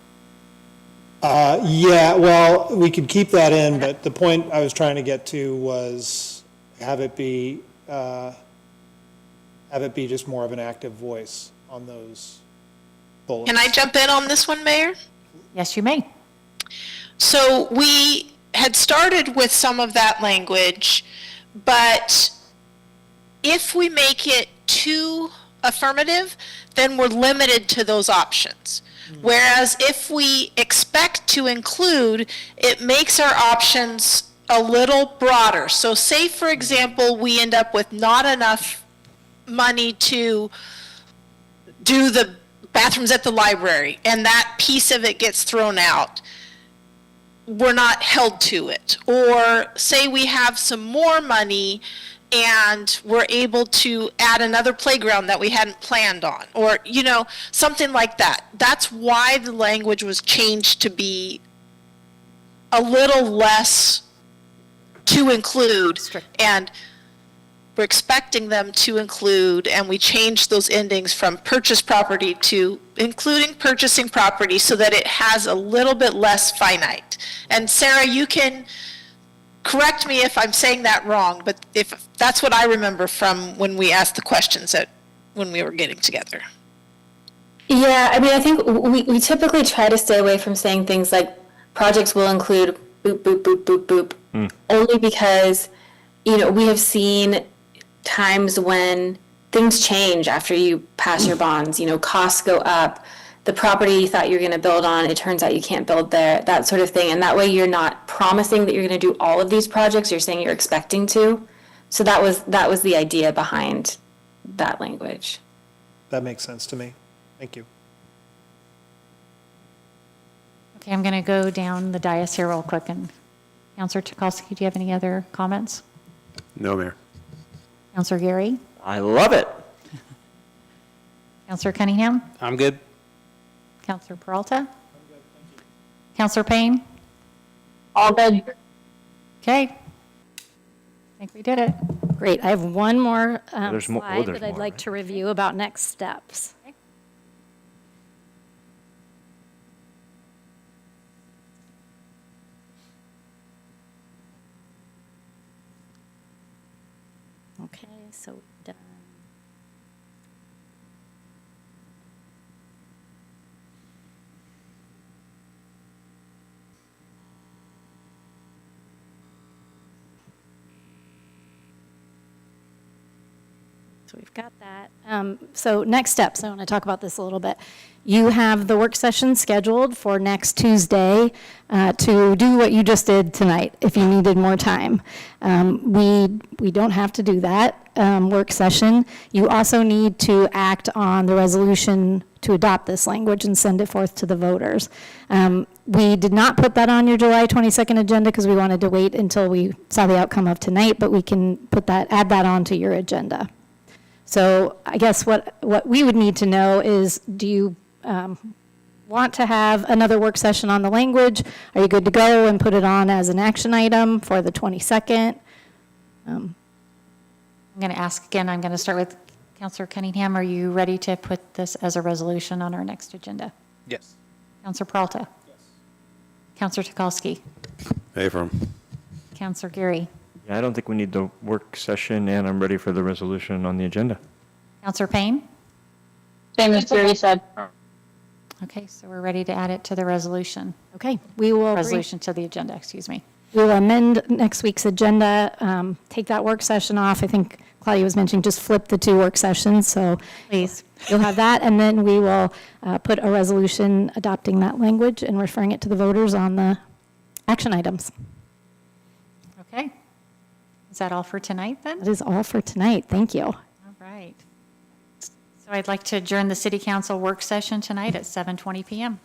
Yeah, well, we could keep that in, but the point I was trying to get to was have it be just more of an active voice on those bullets. Can I jump in on this one, Mayor? Yes, you may. So we had started with some of that language, but if we make it too affirmative, then we're limited to those options. Whereas if we expect to include, it makes our options a little broader. So say, for example, we end up with not enough money to do the bathrooms at the library, and that piece of it gets thrown out. We're not held to it. Or say we have some more money and we're able to add another playground that we hadn't planned on, or, something like that. That's why the language was changed to be a little less to include, and we're expecting them to include, and we changed those endings from purchase property to including purchasing property so that it has a little bit less finite. And Sarah, you can correct me if I'm saying that wrong, but if that's what I remember from when we asked the questions when we were getting together. Yeah, I mean, I think we typically try to stay away from saying things like projects will include boop, boop, boop, boop, boop, only because, we have seen times when things change after you pass your bonds, costs go up, the property you thought you were going to build on, it turns out you can't build there, that sort of thing. And that way you're not promising that you're going to do all of these projects, you're saying you're expecting to. So that was the idea behind that language. That makes sense to me. Thank you. Okay, I'm going to go down the dais here real quick. And Counselor Tukolsky, do you have any other comments? No, Mayor. Counselor Gary? I love it. Counselor Cunningham? I'm good. Counselor Peralta? I'm good, thank you. Counselor Payne? All good. Okay. I think we did it. Great. I have one more There's more- slide there's that I'd more, like right? to review about next steps. Okay, so done. So we've got that. So next steps, I want to talk about this a little bit. You have the work session scheduled for next Tuesday to do what you just did tonight, if you needed more time. We don't have to do that work session. You also need to act on the resolution to adopt this language and send it forth to the voters. We did not put that on your July 22nd agenda because we wanted to wait until we saw the outcome of tonight, but we can add that onto your agenda. So I guess what we would need to know is, do you want to have another work session on the language? Are you good to go and put it on as an action item for the 22nd? I'm going to ask again, I'm going to start with Councilor Cunningham. Are you ready to put this as a resolution on our next agenda? Yes. Councilor Peralta? Yes. Councilor Tukalski? Affirm. Councilor Geary? Yeah, I don't think we need the work session, and I'm ready for the resolution on the agenda. Councilor Payne? Same as Gary said. Okay, so we're ready to add it to the resolution. Okay, we will Resolution to the agenda, excuse me. We'll amend next week's agenda, take that work session off. I think Claudia was mentioning just flip the 2 work sessions, so Please. you'll have that, and then we will put a resolution adopting that language and referring it to the voters on the action items. Okay. Is that all for tonight then? That is all for tonight. Thank you. All right. So I'd like to adjourn the city council work session tonight at 7:20 PM.